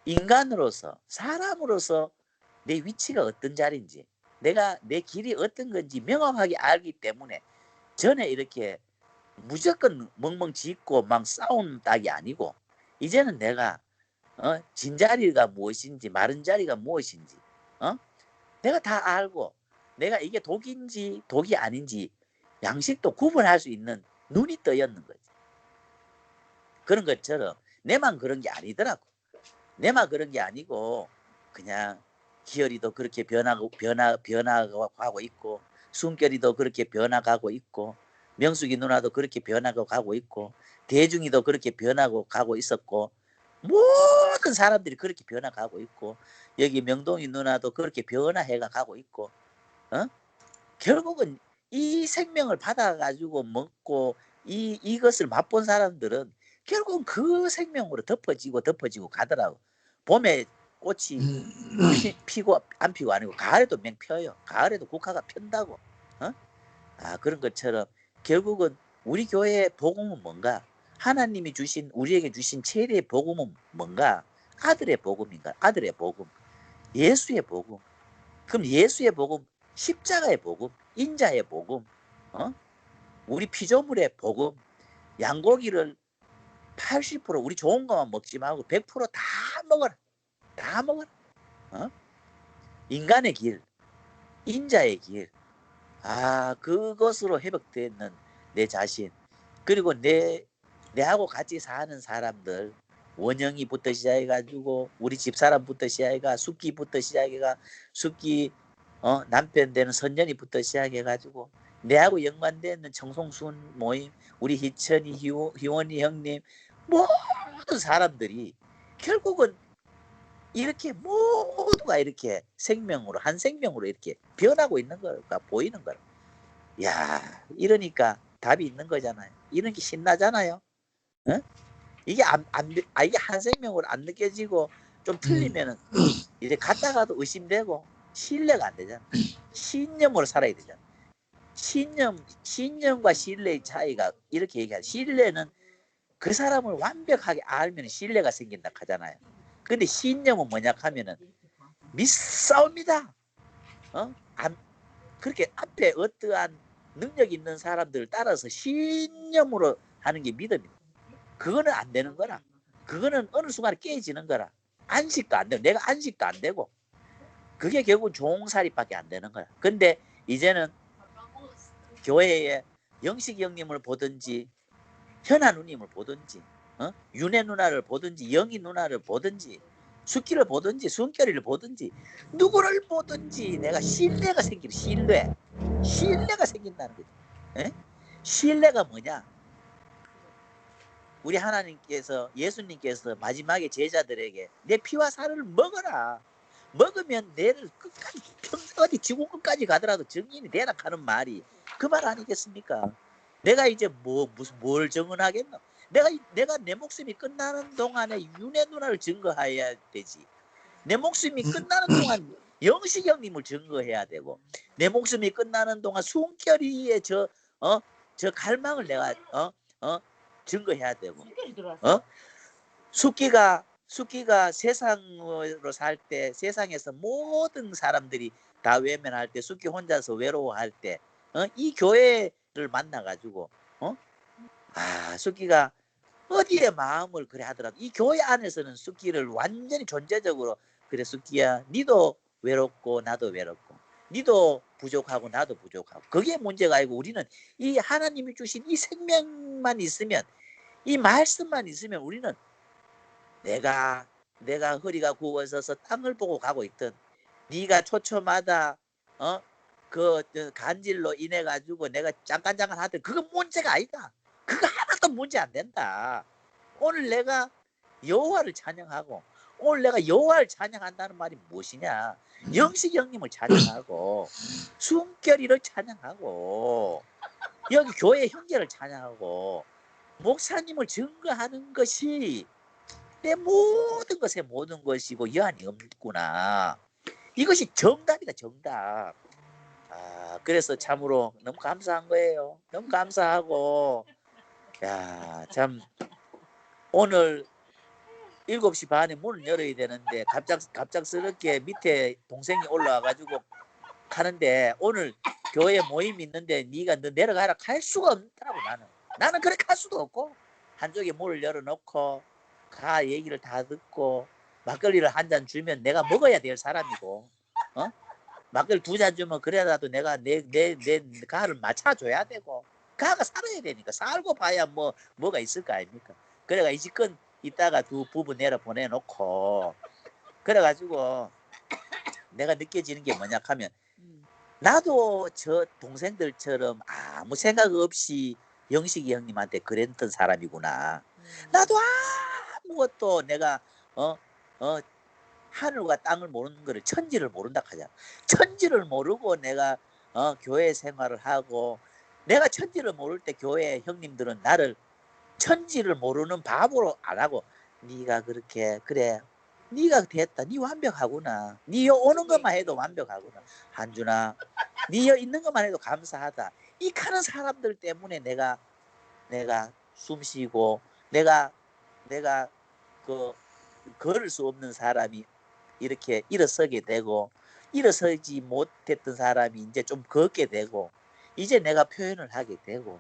인간으로서 사람으로서 내 위치가 어떤 자리인지 내가 내 길이 어떤 건지 명확하게 알기 때문에 전에 이렇게 무조건 멍멍 짖고 막 싸우는 딱이 아니고, 이제는 내가 진자리가 무엇인지 마른 자리가 무엇인지 내가 다 알고 내가 이게 독인지 독이 아닌지 양식도 구분할 수 있는 눈이 떠였는 거지. 그런 것처럼 내만 그런 게 아니더라고. 내만 그런 게 아니고 그냥 기열이도 그렇게 변화가고 있고, 숨결이도 그렇게 변화가고 있고, 명숙이 누나도 그렇게 변화가고 있고, 대중이도 그렇게 변화가고 있었고, 모든 사람들이 그렇게 변화가고 있고, 여기 명동이 누나도 그렇게 변화해가고 있고, 결국은 이 생명을 받아가지고 먹고 이것을 맛본 사람들은 결국은 그 생명으로 덮어지고 가더라고. 봄에 꽃이 피고 안 피고 아니고 가을에도 펴요. 가을에도 국화가 편다고. 그런 것처럼 결국은 우리 교회의 복음은 뭔가, 하나님이 주신 우리에게 주신 최대의 복음은 뭔가, 아들의 복음인가? 아들의 복음, 예수의 복음. 그럼 예수의 복음, 십자가의 복음, 인자의 복음, 우리 피조물의 복음, 양고기를 80% 우리 좋은 것만 먹지 말고 100%다 먹어라. 다 먹어라. 어? 인간의 길, 인자의 길. 아, 그것으로 회복되는 내 자신. 그리고 내하고 같이 사는 사람들, 원영이부터 시작해가지고 우리 집사람부터 시작해가 숙기부터 시작해가 숙기 남편 되는 선년이부터 시작해가지고 내하고 연관되는 청송순 모임, 우리 희천이, 희원이 형님, 모든 사람들이 결국은 이렇게 모두가 이렇게 생명으로 한 생명으로 이렇게 변하고 있는 거가 보이는 거라. 야, 이러니까 답이 있는 거잖아요. 이런 게 신나잖아요. 어? 이게 이게 한 생명으로 안 느껴지고 좀 틀리면은 이제 갔다가도 의심되고 신뢰가 안 되잖아. 신념으로 살아야 되잖아. 신념과 신뢰의 차이가 이렇게 얘기하죠. 신뢰는 그 사람을 완벽하게 알면 신뢰가 생긴다 하잖아요. 근데 신념은 뭐냐 하면은 믿사옵니다. 그렇게 앞에 어떠한 능력 있는 사람들을 따라서 신념으로 하는 게 믿음이다. 그거는 안 되는 거라. 그거는 어느 순간에 깨지는 거라. 안식도 안 되고 내가 안식도 안 되고 그게 결국 종살이밖에 안 되는 거야. 근데 이제는 교회에 영식이 형님을 보든지 현아 누님을 보든지 윤혜 누나를 보든지 영희 누나를 보든지 숙기를 보든지 순결이를 보든지 누구를 보든지 내가 신뢰가 생기는 신뢰가 생긴다는 거지. 에? 신뢰가 뭐냐? 우리 하나님께서 예수님께서 마지막에 제자들에게 내 피와 살을 먹어라. 먹으면 내를 끝까지 어디 지구 끝까지 가더라도 증인이 되라 하는 말이 그 말 아니겠습니까? 내가 이제 뭘 증언하겠노? 내가 내 목숨이 끝나는 동안에 윤혜 누나를 증거해야 되지. 내 목숨이 끝나는 동안 영식 형님을 증거해야 되고 내 목숨이 끝나는 동안 순결이의 저 갈망을 내가 증거해야 되고 숙기가 세상으로 살 때 세상에서 모든 사람들이 다 외면할 때 숙기 혼자서 외로워할 때 이 교회를 만나가지고 숙기가 어디에 마음을 그래 하더라도 이 교회 안에서는 숙기를 완전히 존재적으로 그래 숙기야 니도 외롭고 나도 외롭고 니도 부족하고 나도 부족하고 그게 문제가 아니고 우리는 이 하나님이 주신 이 생명만 있으면 이 말씀만 있으면 우리는 내가 허리가 굽어서서 땅을 보고 가고 있든 네가 초초마다 그 간질로 인해 가지고 내가 잠깐 하든 그건 문제가 아니다. 그거 하나도 문제 안 된다. 오늘 내가 여호와를 찬양하고 오늘 내가 여호와를 찬양한다는 말이 무엇이냐? 영식 형님을 찬양하고 순결이를 찬양하고 여기 교회 형제를 찬양하고 목사님을 증거하는 것이 내 모든 것이고 여한이 없구나. 이것이 정답이다, 정답. 그래서 참으로 너무 감사한 거예요. 너무 감사하고 야, 참 오늘 7시 반에 문을 열어야 되는데 갑작스럽게 밑에 동생이 올라와가지고 가는데 오늘 교회 모임이 있는데 네가 너 내려가라 갈 수가 없더라고. 나는 그렇게 할 수도 없고 한쪽에 문을 열어놓고 가 얘기를 다 듣고 막걸리를 한 잔 주면 내가 먹어야 될 사람이고 막걸리 2잔 주면 그래라도 내가 내 가를 맞춰줘야 되고 가가 살아야 되니까 살고 봐야 뭐가 있을 거 아닙니까? 그래가 이 집건 이따가 두 부부 내려 보내놓고 그래가지고 내가 느껴지는 게 뭐냐 하면 나도 저 동생들처럼 아무 생각 없이 영식이 형님한테 그랬던 사람이구나. 나도 아무것도 내가 하늘과 땅을 모르는 거를 천지를 모른다 하잖아. 천지를 모르고 내가 교회 생활을 하고 내가 천지를 모를 때 교회 형님들은 나를 천지를 모르는 바보로 안 하고 네가 그렇게 그래 네가 됐다 네 완벽하구나 네 오는 것만 해도 완벽하구나 한준아 네 있는 것만 해도 감사하다 이 가는 사람들 때문에 내가 숨쉬고 내가 그 걸을 수 없는 사람이 이렇게 일어서게 되고 일어서지 못했던 사람이 이제 좀 걷게 되고 이제 내가 표현을 하게 되고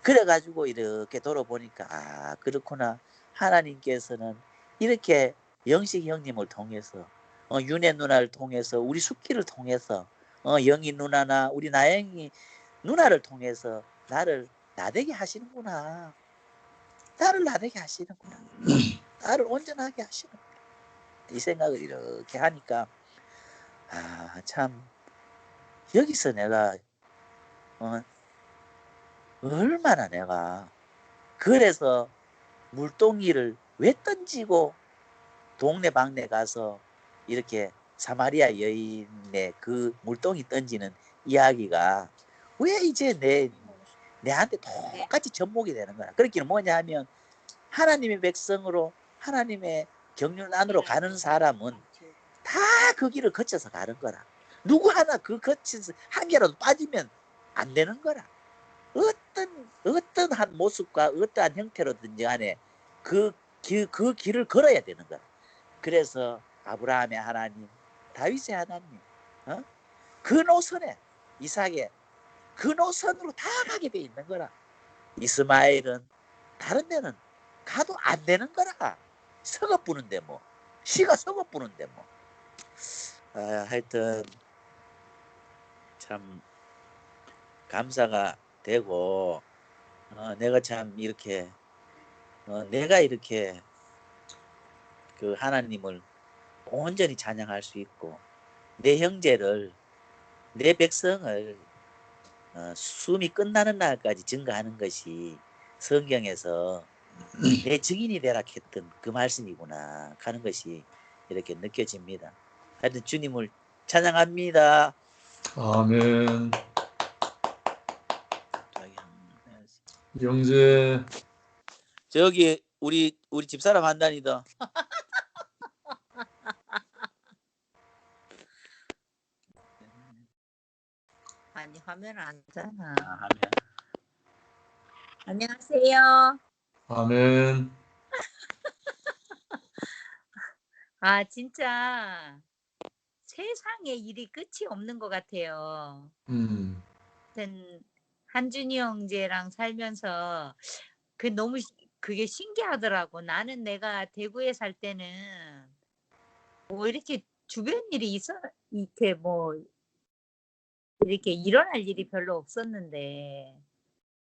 그래가지고 이렇게 돌아보니까 아 그렇구나. 하나님께서는 이렇게 영식 형님을 통해서 윤혜 누나를 통해서 우리 숙기를 통해서 영희 누나나 우리 나영이 누나를 통해서 나를 나되게 하시는구나. 나를 나되게 하시는구나. 나를 온전하게 하시는구나. 이 생각을 이렇게 하니까 아 참 여기서 내가 얼마나 내가 그래서 물동이를 왜 던지고 동네 방네 가서 이렇게 사마리아 여인의 그 물동이 던지는 이야기가 왜 이제 내한테 똑같이 접목이 되는 거야. 그렇기는 뭐냐 하면 하나님의 백성으로 하나님의 경륜 안으로 가는 사람은 다 그 길을 거쳐서 가는 거라. 누구 하나 그 거쳐서 한 개라도 빠지면 안 되는 거라. 어떠한 모습과 어떠한 형태로든지 간에 그 길을 걸어야 되는 거야. 그래서 아브라함의 하나님, 다윗의 하나님, 그 노선에 이삭의 그 노선으로 다 가게 돼 있는 거라. 이스마엘은 다른 데는 가도 안 되는 거라. 서거부는데 뭐, 시가 서거부는데 뭐. 하여튼 참 감사가 되고 내가 참 이렇게 내가 이렇게 그 하나님을 온전히 찬양할 수 있고 내 형제를 내 백성을 숨이 끝나는 날까지 증거하는 것이 성경에서 내 증인이 되라 했던 그 말씀이구나 하는 것이 이렇게 느껴집니다. 하여튼 주님을 찬양합니다. 아멘. 영재. 저기 우리 집사람 한다니다. 아니 화면 안 잖아. 하면 안녕하세요. 아멘. 아 진짜 세상에 일이 끝이 없는 것 같아요. 한준이 형제랑 살면서 너무 그게 신기하더라고. 나는 내가 대구에 살 때는 뭐 이렇게 주변 일이 이렇게 뭐 이렇게 일어날 일이 별로 없었는데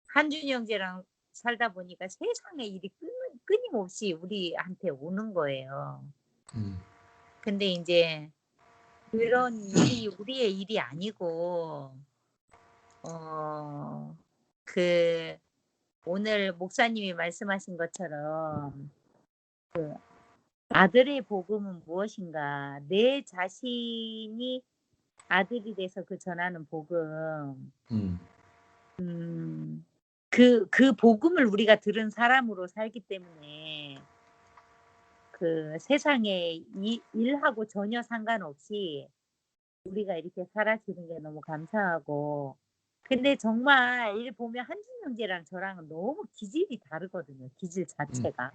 한준이 형제랑 살다 보니까 세상에 일이 끊임없이 우리한테 오는 거예요. 근데 이제 그런 일이 우리의 일이 아니고 오늘 목사님이 말씀하신 것처럼 그 아들의 복음은 무엇인가? 내 자신이 아들이 돼서 그 전하는 복음. 그 복음을 우리가 들은 사람으로 살기 때문에 그 세상에 일하고 전혀 상관없이 우리가 이렇게 살아주는 게 너무 감사하고 근데 정말 일 보면 한준 형제랑 저랑은 너무 기질이 다르거든요. 기질 자체가.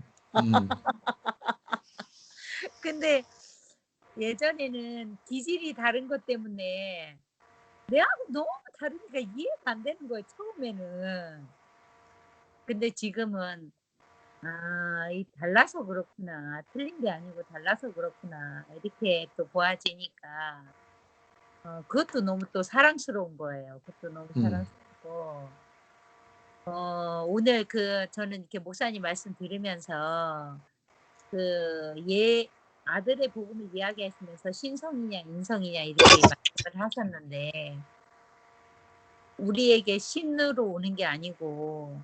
근데 예전에는 기질이 다른 것 때문에 내하고 너무 다르니까 이해가 안 되는 거예요. 처음에는. 근데 지금은 달라서 그렇구나. 틀린 게 아니고 달라서 그렇구나. 이렇게 또 보아지니까 그것도 너무 또 사랑스러운 거예요. 그것도 너무 사랑스럽고 오늘 저는 이렇게 목사님 말씀 들으면서 아들의 복음을 이야기하시면서 신성이냐 인성이냐 이렇게 말씀을 하셨는데 우리에게 신으로 오는 게 아니고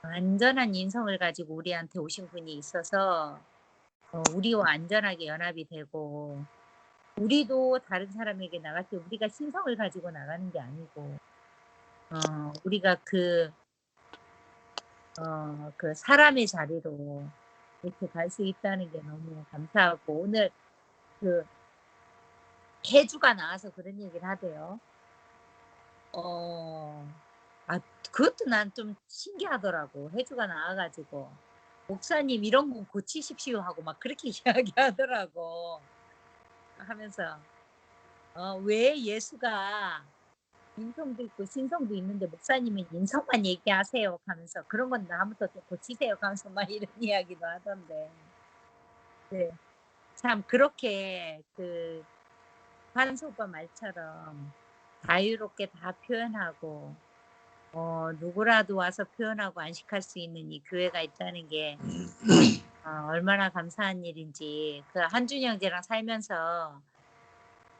완전한 인성을 가지고 우리한테 오신 분이 있어서 우리와 안전하게 연합이 되고 우리도 다른 사람에게 나갈 때 우리가 신성을 가지고 나가는 게 아니고 우리가 그 사람의 자리로 이렇게 갈 수 있다는 게 너무 감사하고 오늘 혜주가 나와서 그런 얘기를 하대요. 그것도 난 좀 신기하더라고. 혜주가 나와가지고 목사님 이런 거 고치십시오 하고 막 그렇게 이야기하더라고. 하면서 왜 예수가 인성도 있고 신성도 있는데 목사님은 인성만 얘기하세요 하면서 그런 건 다음부터 좀 고치세요 하면서 막 이런 이야기도 하던데. 네. 참 그렇게 그 한수 오빠 말처럼 자유롭게 다 표현하고 누구라도 와서 표현하고 안식할 수 있는 이 교회가 있다는 게 얼마나 감사한 일인지. 그 한준이 형제랑 살면서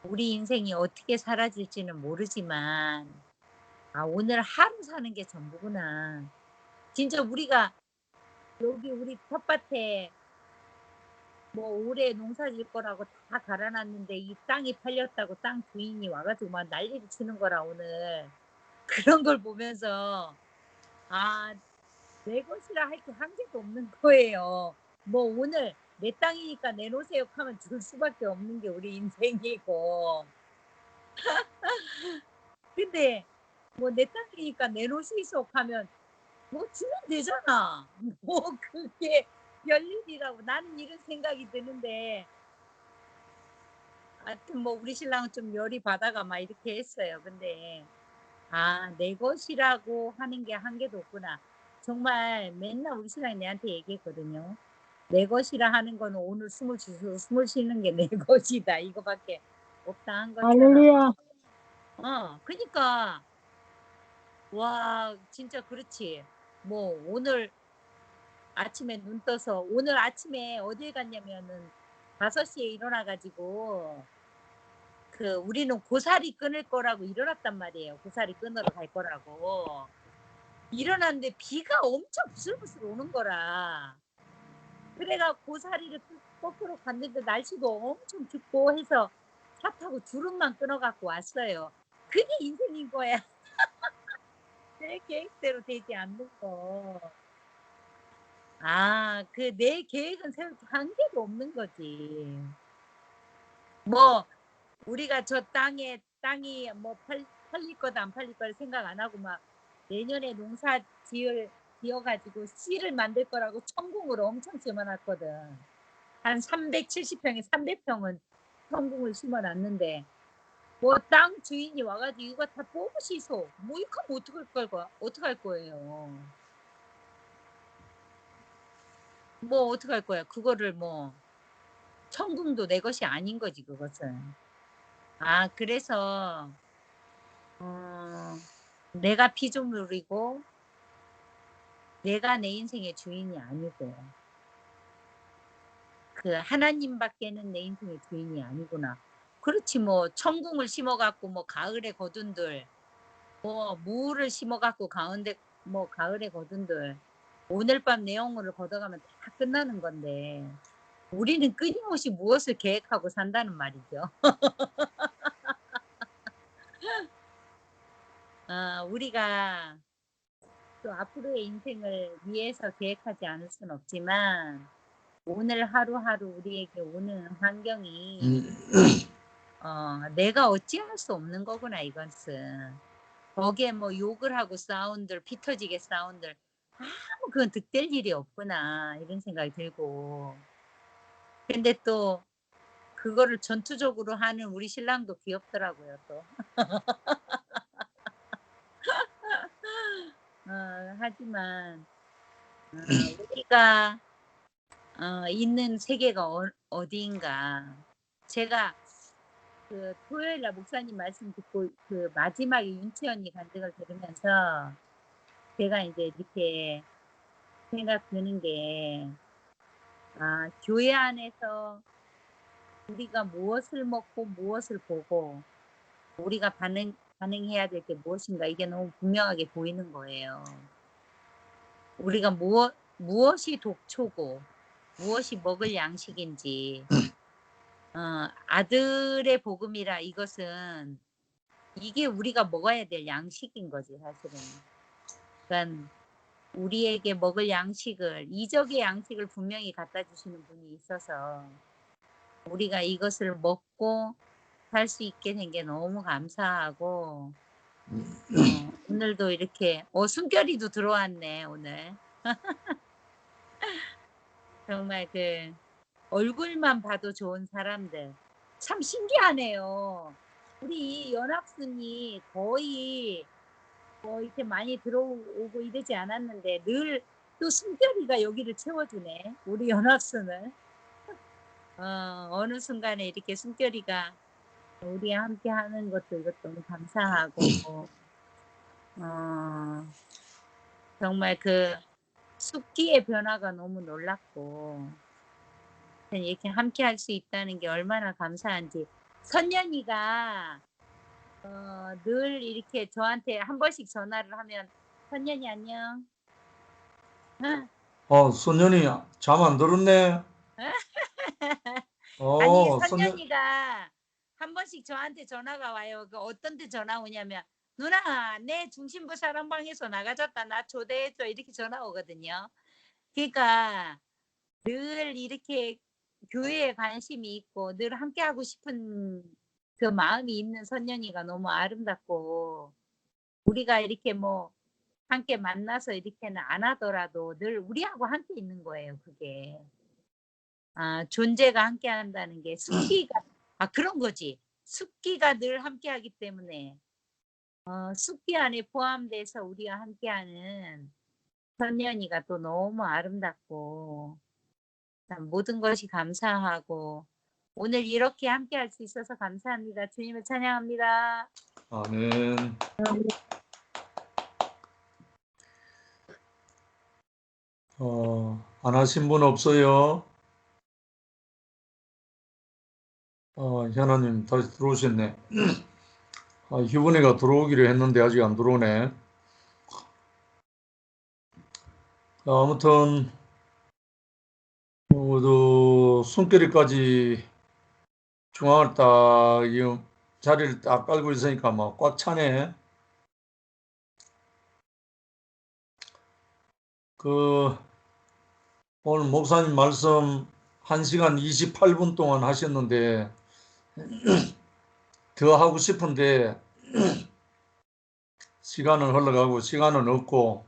우리 인생이 어떻게 사라질지는 모르지만 오늘 하루 사는 게 전부구나. 진짜 우리가 여기 우리 텃밭에 뭐 올해 농사 질 거라고 다 갈아놨는데 이 땅이 팔렸다고 땅 주인이 와가지고 막 난리를 치는 거라 오늘. 그런 걸 보면서 내 것이라 할 게 한 개도 없는 거예요. 뭐 오늘 내 땅이니까 내놓으세요 하면 줄 수밖에 없는 게 우리 인생이고. 근데 뭐 내 땅이니까 내놓으시소 하면 뭐 주면 되잖아. 뭐 그게 별일이라고 나는 이런 생각이 드는데 하여튼 뭐 우리 신랑은 좀 열이 받아가 막 이렇게 했어요. 근데 내 것이라고 하는 게 한 개도 없구나. 정말 맨날 우리 신랑이 내한테 얘기했거든요. 내 것이라 하는 거는 오늘 숨을 쉬는 게 내 것이다. 이거밖에 없다 한 것처럼. 할렐루야. 그러니까 와 진짜 그렇지. 뭐 오늘 아침에 눈 떠서 오늘 아침에 어딜 갔냐면은 5시에 일어나 가지고 그 우리는 고사리 끊을 거라고 일어났단 말이에요. 고사리 끊으러 갈 거라고. 일어났는데 비가 엄청 부슬부슬 오는 거라. 그래가 고사리를 거꾸로 갔는데 날씨도 엄청 춥고 해서 차 타고 주름만 끊어갖고 왔어요. 그게 인생인 거야. 내 계획대로 되지 않는 거. 그 내 계획은 세울 게 한 개도 없는 거지. 뭐 우리가 저 땅이 뭐 팔릴 거다 안 팔릴 거를 생각 안 하고 막 내년에 농사 지어가지고 씨를 만들 거라고 천궁을 엄청 심어놨거든. 한 370평에 300평은 천궁을 심어놨는데 뭐 땅 주인이 와가지고 이거 다 뽑으시소. 뭐 이거 어떡할 거예요. 뭐 어떡할 거야. 그거를 뭐 천궁도 내 것이 아닌 거지 그것은. 그래서 내가 피조물이고 내가 내 인생의 주인이 아니고 그 하나님밖에는 내 인생의 주인이 아니구나. 그렇지 뭐 천궁을 심어갖고 뭐 가을에 거둔들 뭐 무를 심어갖고 가을에 거둔들 오늘 밤 내 영혼을 걷어가면 다 끝나는 건데 우리는 끊임없이 무엇을 계획하고 산다는 말이죠. 우리가 또 앞으로의 인생을 위해서 계획하지 않을 수는 없지만 오늘 하루하루 우리에게 오는 환경이 내가 어찌할 수 없는 거구나 이것은. 거기에 뭐 욕을 하고 싸운들 피 터지게 싸운들 그건 득될 일이 없구나 이런 생각이 들고. 근데 또 그거를 전투적으로 하는 우리 신랑도 귀엽더라고요 또. 하지만 우리가 있는 세계가 어디인가. 제가 그 토요일 날 목사님 말씀 듣고 그 마지막에 윤채 언니 간증을 들으면서 제가 이제 이렇게 생각 드는 게 교회 안에서 우리가 무엇을 먹고 무엇을 보고 우리가 반응해야 될 게 무엇인가 이게 너무 분명하게 보이는 거예요. 우리가 무엇이 독초고 무엇이 먹을 양식인지 아들의 복음이라 이것은 이게 우리가 먹어야 될 양식인 거지 사실은. 그러니까 우리에게 먹을 양식을 이적의 양식을 분명히 갖다 주시는 분이 있어서 우리가 이것을 먹고 살 수 있게 된 게 너무 감사하고 오늘도 이렇게 숨결이도 들어왔네 오늘. 정말 그 얼굴만 봐도 좋은 사람들 참 신기하네요. 우리 연합순이 거의 뭐 이렇게 많이 들어오고 이러지 않았는데 늘 또 숨결이가 여기를 채워주네. 우리 연합순을. 어느 순간에 이렇게 숨결이가 우리와 함께 하는 것도 이것도 너무 감사하고 정말 그 숲기의 변화가 너무 놀랍고 이렇게 함께 할 수 있다는 게 얼마나 감사한지. 선년이가 늘 이렇게 저한테 한 번씩 전화를 하면 선년이 안녕. 선년이 잠 안 들었네. 아니 선년, 선년이가 한 번씩 저한테 전화가 와요. 그 어떤 데 전화 오냐면 누나 내 중심부 사랑방에서 나가졌다. 나 초대해줘. 이렇게 전화 오거든요. 그러니까 늘 이렇게 교회에 관심이 있고 늘 함께하고 싶은 그 마음이 있는 선년이가 너무 아름답고 우리가 이렇게 뭐 함께 만나서 이렇게는 안 하더라도 늘 우리하고 함께 있는 거예요. 그게 존재가 함께 한다는 게 숲기가 그런 거지. 숲기가 늘 함께 하기 때문에 숲기 안에 포함돼서 우리가 함께하는 선년이가 또 너무 아름답고 참 모든 것이 감사하고 오늘 이렇게 함께 할 수 있어서 감사합니다. 주님을 찬양합니다. 아멘. 안 하신 분 없어요? 현아님 다시 들어오셨네. 희분이가 들어오기로 했는데 아직 안 들어오네. 아무튼 손길이까지 중앙을 딱 자리를 딱 깔고 있으니까 막 꽉 차네. 오늘 목사님 말씀 1시간 28분 동안 하셨는데 더 하고 싶은데 시간은 흘러가고 시간은 없고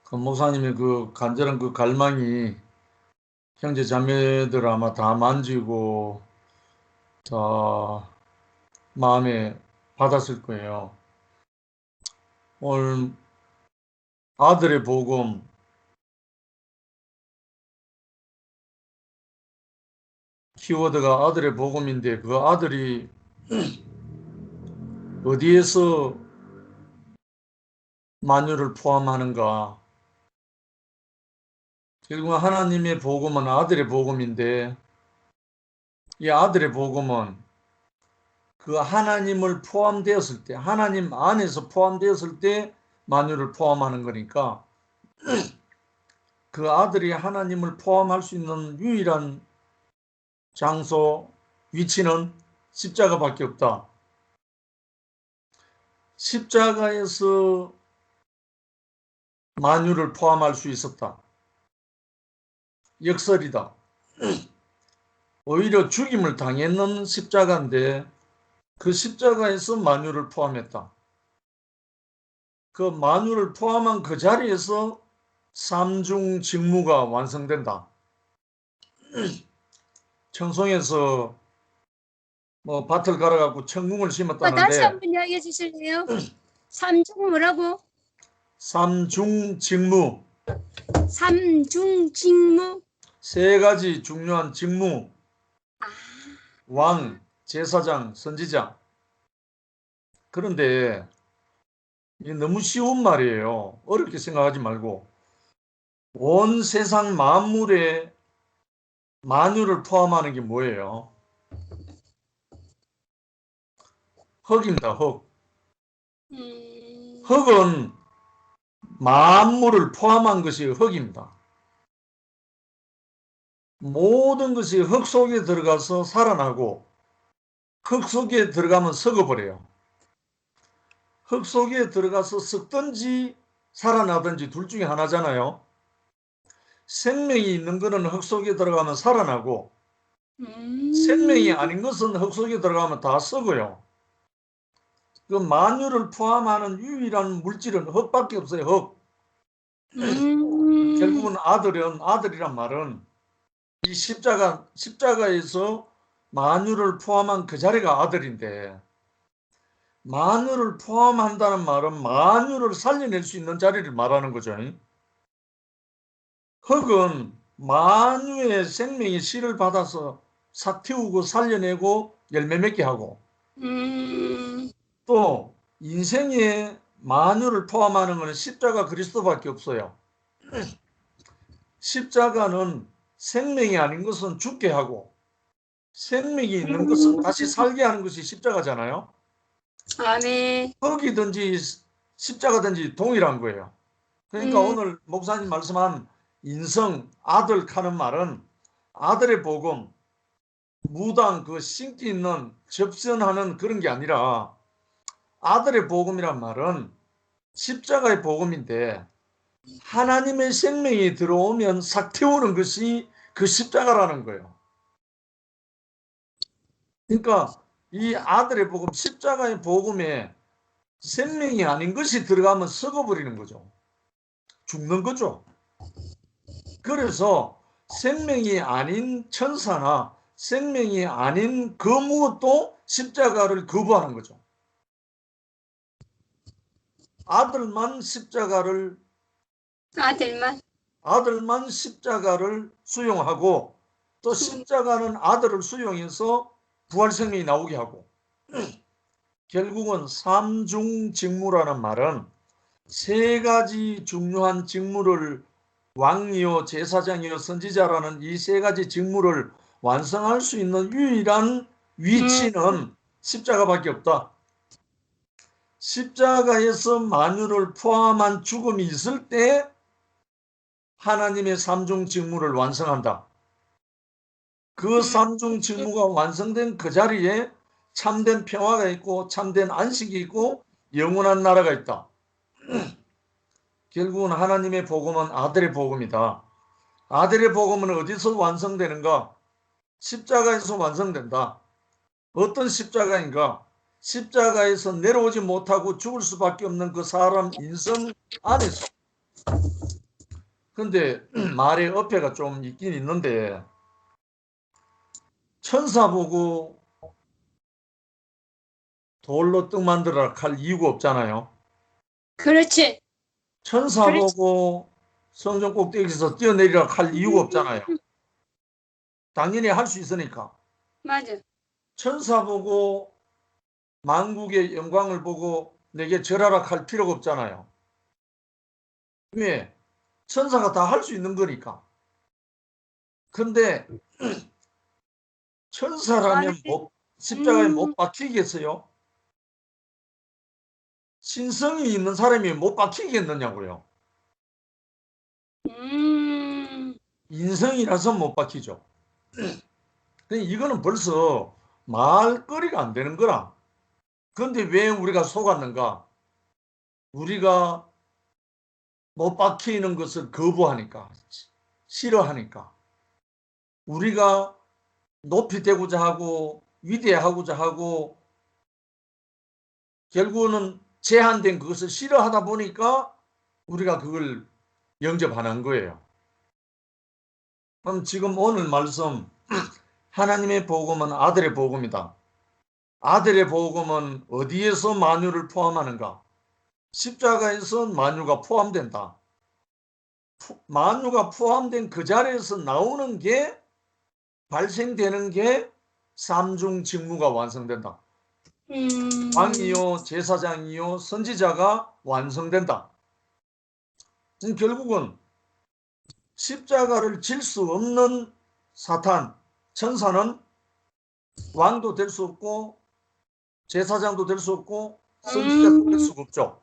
그 목사님의 그 간절한 그 갈망이 형제 자매들 아마 다 만지고 다 마음에 받았을 거예요. 오늘 아들의 복음 키워드가 아들의 복음인데 그 아들이 어디에서 만유를 포함하는가? 결국 하나님의 복음은 아들의 복음인데 이 아들의 복음은 그 하나님을 포함되었을 때 하나님 안에서 포함되었을 때 만유를 포함하는 거니까 그 아들이 하나님을 포함할 수 있는 유일한 장소, 위치는 십자가밖에 없다. 십자가에서 만유를 포함할 수 있었다. 역설이다. 오히려 죽임을 당했는 십자가인데 그 십자가에서 만유를 포함했다. 그 만유를 포함한 그 자리에서 삼중 직무가 완성된다. 청송에서 뭐 밭을 갈아갖고 천궁을 심었다는데 다시 한번 이야기해 주실래요? 삼중 뭐라고? 삼중 직무. 삼중 직무. 세 가지 중요한 직무. 왕, 제사장, 선지자. 그런데 이게 너무 쉬운 말이에요. 어렵게 생각하지 말고 온 세상 만물에 만유를 포함하는 게 뭐예요? 흙입니다. 흙. 흙은 만물을 포함한 것이 흙입니다. 모든 것이 흙 속에 들어가서 살아나고 흙 속에 들어가면 썩어버려요. 흙 속에 들어가서 썩든지 살아나든지 둘 중에 하나잖아요. 생명이 있는 것은 흙 속에 들어가면 살아나고 생명이 아닌 것은 흙 속에 들어가면 다 썩어요. 그 만유를 포함하는 유일한 물질은 흙밖에 없어요. 흙. 결국은 아들이란 말은 이 십자가에서 만유를 포함한 그 자리가 아들인데, 만유를 포함한다는 말은 만유를 살려낼 수 있는 자리를 말하는 거죠. 흙은 만유의 생명의 씨를 받아서 싹 틔우고 살려내고 열매 맺게 하고, 또 인생의 만유를 포함하는 것은 십자가 그리스도밖에 없어요. 십자가는 생명이 아닌 것은 죽게 하고, 생명이 있는 것은 다시 살게 하는 것이 십자가잖아요. 아멘. 흙이든지 십자가든지 동일한 거예요. 그러니까 오늘 목사님 말씀한 인성, 아들 하는 말은 아들의 복음, 무당 그 신기 있는 접선하는 그런 게 아니라, 아들의 복음이란 말은 십자가의 복음인데, 하나님의 생명이 들어오면 싹 틔우는 것이 그 십자가라는 거예요. 그러니까 이 아들의 복음, 십자가의 복음에 생명이 아닌 것이 들어가면 썩어버리는 거죠. 죽는 거죠. 그래서 생명이 아닌 천사나 생명이 아닌 그 무엇도 십자가를 거부하는 거죠. 아들만 십자가를 수용하고, 또 십자가는 아들을 수용해서 부활생명이 나오게 하고, 결국은 삼중직무라는 말은 세 가지 중요한 직무를, 왕이요 제사장이요 선지자라는 이 세 가지 직무를 완성할 수 있는 유일한 위치는 십자가밖에 없다. 십자가에서 만유를 포함한 죽음이 있을 때 하나님의 삼중 직무를 완성한다. 그 삼중 직무가 완성된 그 자리에 참된 평화가 있고 참된 안식이 있고 영원한 나라가 있다. 결국은 하나님의 복음은 아들의 복음이다. 아들의 복음은 어디서 완성되는가? 십자가에서 완성된다. 어떤 십자가인가? 십자가에서 내려오지 못하고 죽을 수밖에 없는 그 사람 인성 안에서. 근데 말의 어폐가 좀 있긴 있는데, 천사 보고 돌로 떡 만들어라 할 이유가 없잖아요. 그렇지. 천사 그렇지. 보고 성전 꼭대기에서 뛰어내리라 할 이유가 없잖아요. 당연히 할 수 있으니까. 맞아. 천사 보고 만국의 영광을 보고 내게 절하라 할 필요가 없잖아요. 왜? 천사가 다 할 수 있는 거니까. 근데 천사라면 십자가에 못 박히겠어요? 신성이 있는 사람이 못 박히겠느냐고요. 인성이라서 못 박히죠. 이거는 벌써 말거리가 안 되는 거라. 그런데 왜 우리가 속았는가? 우리가 못 박히는 것을 거부하니까, 싫어하니까. 우리가 높이 되고자 하고 위대하고자 하고 결국은 제한된 그것을 싫어하다 보니까 우리가 그걸 영접하는 거예요. 그럼 지금 오늘 말씀, 하나님의 복음은 아들의 복음이다. 아들의 복음은 어디에서 만유를 포함하는가? 십자가에서 만유가 포함된다. 만유가 포함된 그 자리에서 나오는 게, 발생되는 게 삼중 직무가 완성된다. 왕이요 제사장이요 선지자가 완성된다. 결국은 십자가를 질 수 없는 사탄, 천사는 왕도 될 수 없고 제사장도 될 수 없고 선지자도 될 수가 없죠.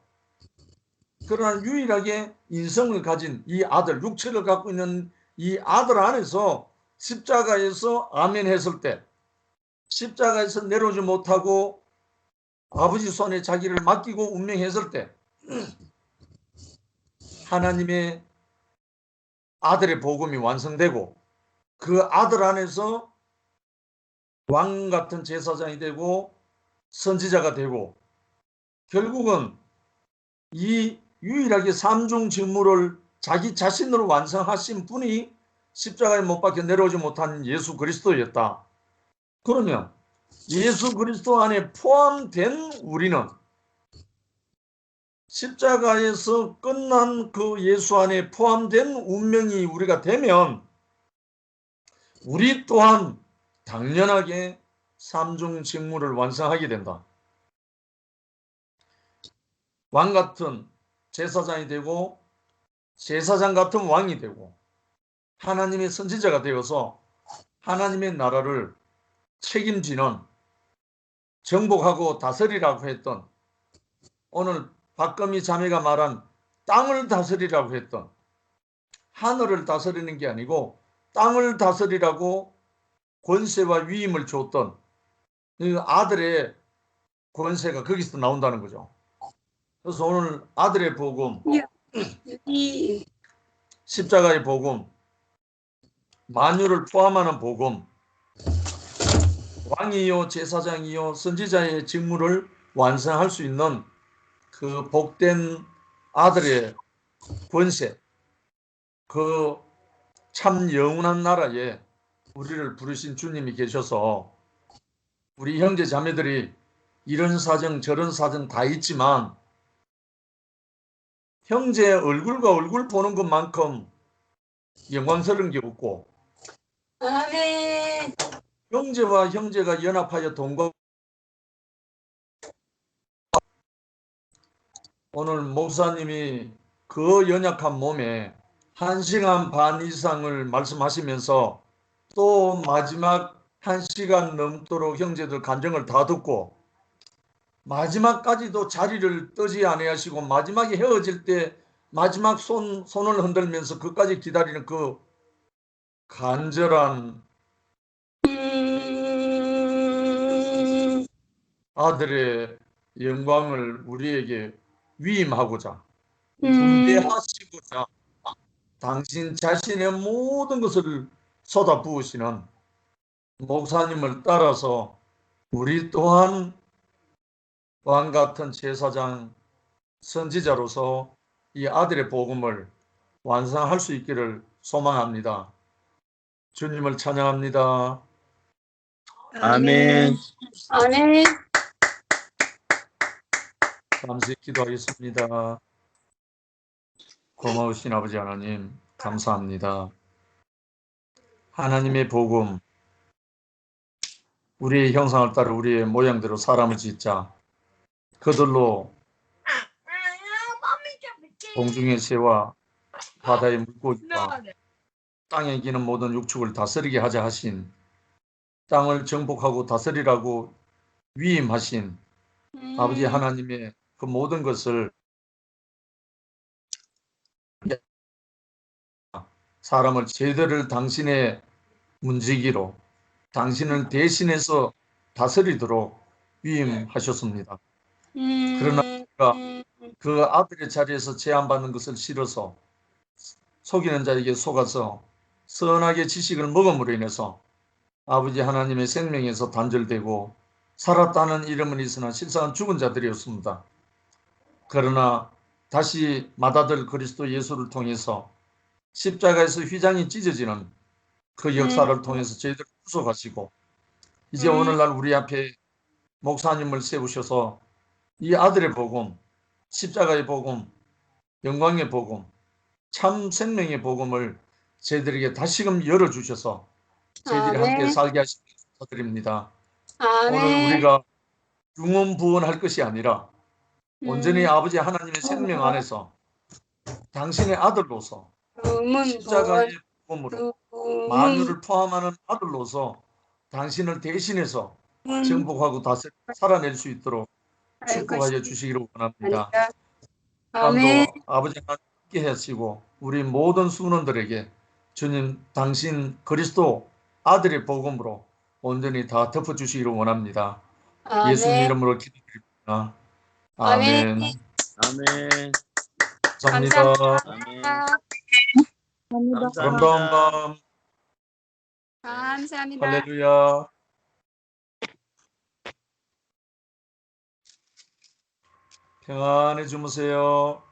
그러나 유일하게 인성을 가진 이 아들, 육체를 갖고 있는 이 아들 안에서 십자가에서 아멘 했을 때, 십자가에서 내려오지 못하고 아버지 손에 자기를 맡기고 운명했을 때 하나님의 아들의 복음이 완성되고, 그 아들 안에서 왕 같은 제사장이 되고 선지자가 되고, 결국은 이 유일하게 삼중 직무를 자기 자신으로 완성하신 분이 십자가에 못 박혀 내려오지 못한 예수 그리스도였다. 그러면 예수 그리스도 안에 포함된 우리는 십자가에서 끝난 그 예수 안에 포함된 운명이 우리가 되면 우리 또한 당연하게 삼중 직무를 완성하게 된다. 왕 같은 제사장이 되고 제사장 같은 왕이 되고 하나님의 선지자가 되어서 하나님의 나라를 책임지는 정복하고 다스리라고 했던 오늘 박금희 자매가 말한 땅을 다스리라고 했던 하늘을 다스리는 게 아니고 땅을 다스리라고 권세와 위임을 줬던 이 아들의 권세가 거기서 나온다는 거죠. 그래서 오늘 아들의 복음, 이 십자가의 복음, 만유를 포함하는 복음, 왕이요 제사장이요 선지자의 직무를 완성할 수 있는 그 복된 아들의 권세, 그 참 영원한 나라에 우리를 부르신 주님이 계셔서 우리 형제 자매들이 이런 사정 저런 사정 다 있지만 형제 얼굴과 얼굴 보는 것만큼 영광스러운 게 없고 아멘. 형제와 형제가 연합하여 동거 오늘 목사님이 그 연약한 몸에 1시간 반 이상을 말씀하시면서 또 마지막 1시간 넘도록 형제들 간증을 다 듣고 마지막까지도 자리를 뜨지 아니하시고 마지막에 헤어질 때 마지막 손을 흔들면서 그까지 기다리는 그 간절한 아들의 영광을 우리에게 위임하고자 분배하시고자 당신 자신의 모든 것을 쏟아부으시는 목사님을 따라서 우리 또한 왕 같은 제사장 선지자로서 이 아들의 복음을 완성할 수 있기를 소망합니다. 주님을 찬양합니다. 아멘. 아멘. 감사히 기도하겠습니다. 고마우신 아버지 하나님 감사합니다. 하나님의 복음 우리의 형상을 따라 우리의 모양대로 사람을 짓자. 그들로 공중의 새와 바다의 물고기와 땅에 기는 모든 육축을 다스리게 하자 하신 땅을 정복하고 다스리라고 위임하신 아버지 하나님의 그 모든 것을 사람을 제대로 당신의 문지기로 당신을 대신해서 다스리도록 위임하셨습니다. 그러나 우리가 그 아들의 자리에서 제한받는 것을 싫어서 속이는 자에게 속아서 선하게 지식을 먹음으로 인해서 아버지 하나님의 생명에서 단절되고 살았다는 이름은 있으나 실상은 죽은 자들이었습니다. 그러나 다시 맏아들 그리스도 예수를 통해서 십자가에서 휘장이 찢어지는 그 역사를 통해서 저희들을 구속하시고 이제 오늘날 우리 앞에 목사님을 세우셔서 이 아들의 복음, 십자가의 복음, 영광의 복음, 참 생명의 복음을 저희들에게 다시금 열어주셔서 저희들이 함께 살게 하시기 축하드립니다. 오늘 우리가 중언부언할 것이 아니라 온전히 아버지 하나님의 생명 안에서 당신의 아들로서 십자가의 복음으로 만유를 포함하는 아들로서 당신을 대신해서 정복하고 다스리고 살아낼 수 있도록 축복하여 주시기를 원합니다. 또한도 아버지 하나님 함께 하시고 우리 모든 순원들에게 주님 당신 그리스도 아들의 복음으로 온전히 다 덮어주시기를 원합니다. 예수님 이름으로 기도드립니다. 아멘. 아멘. 감사합니다. 아멘. 아름다운 밤. 감사합니다. 할렐루야. 평안히 주무세요.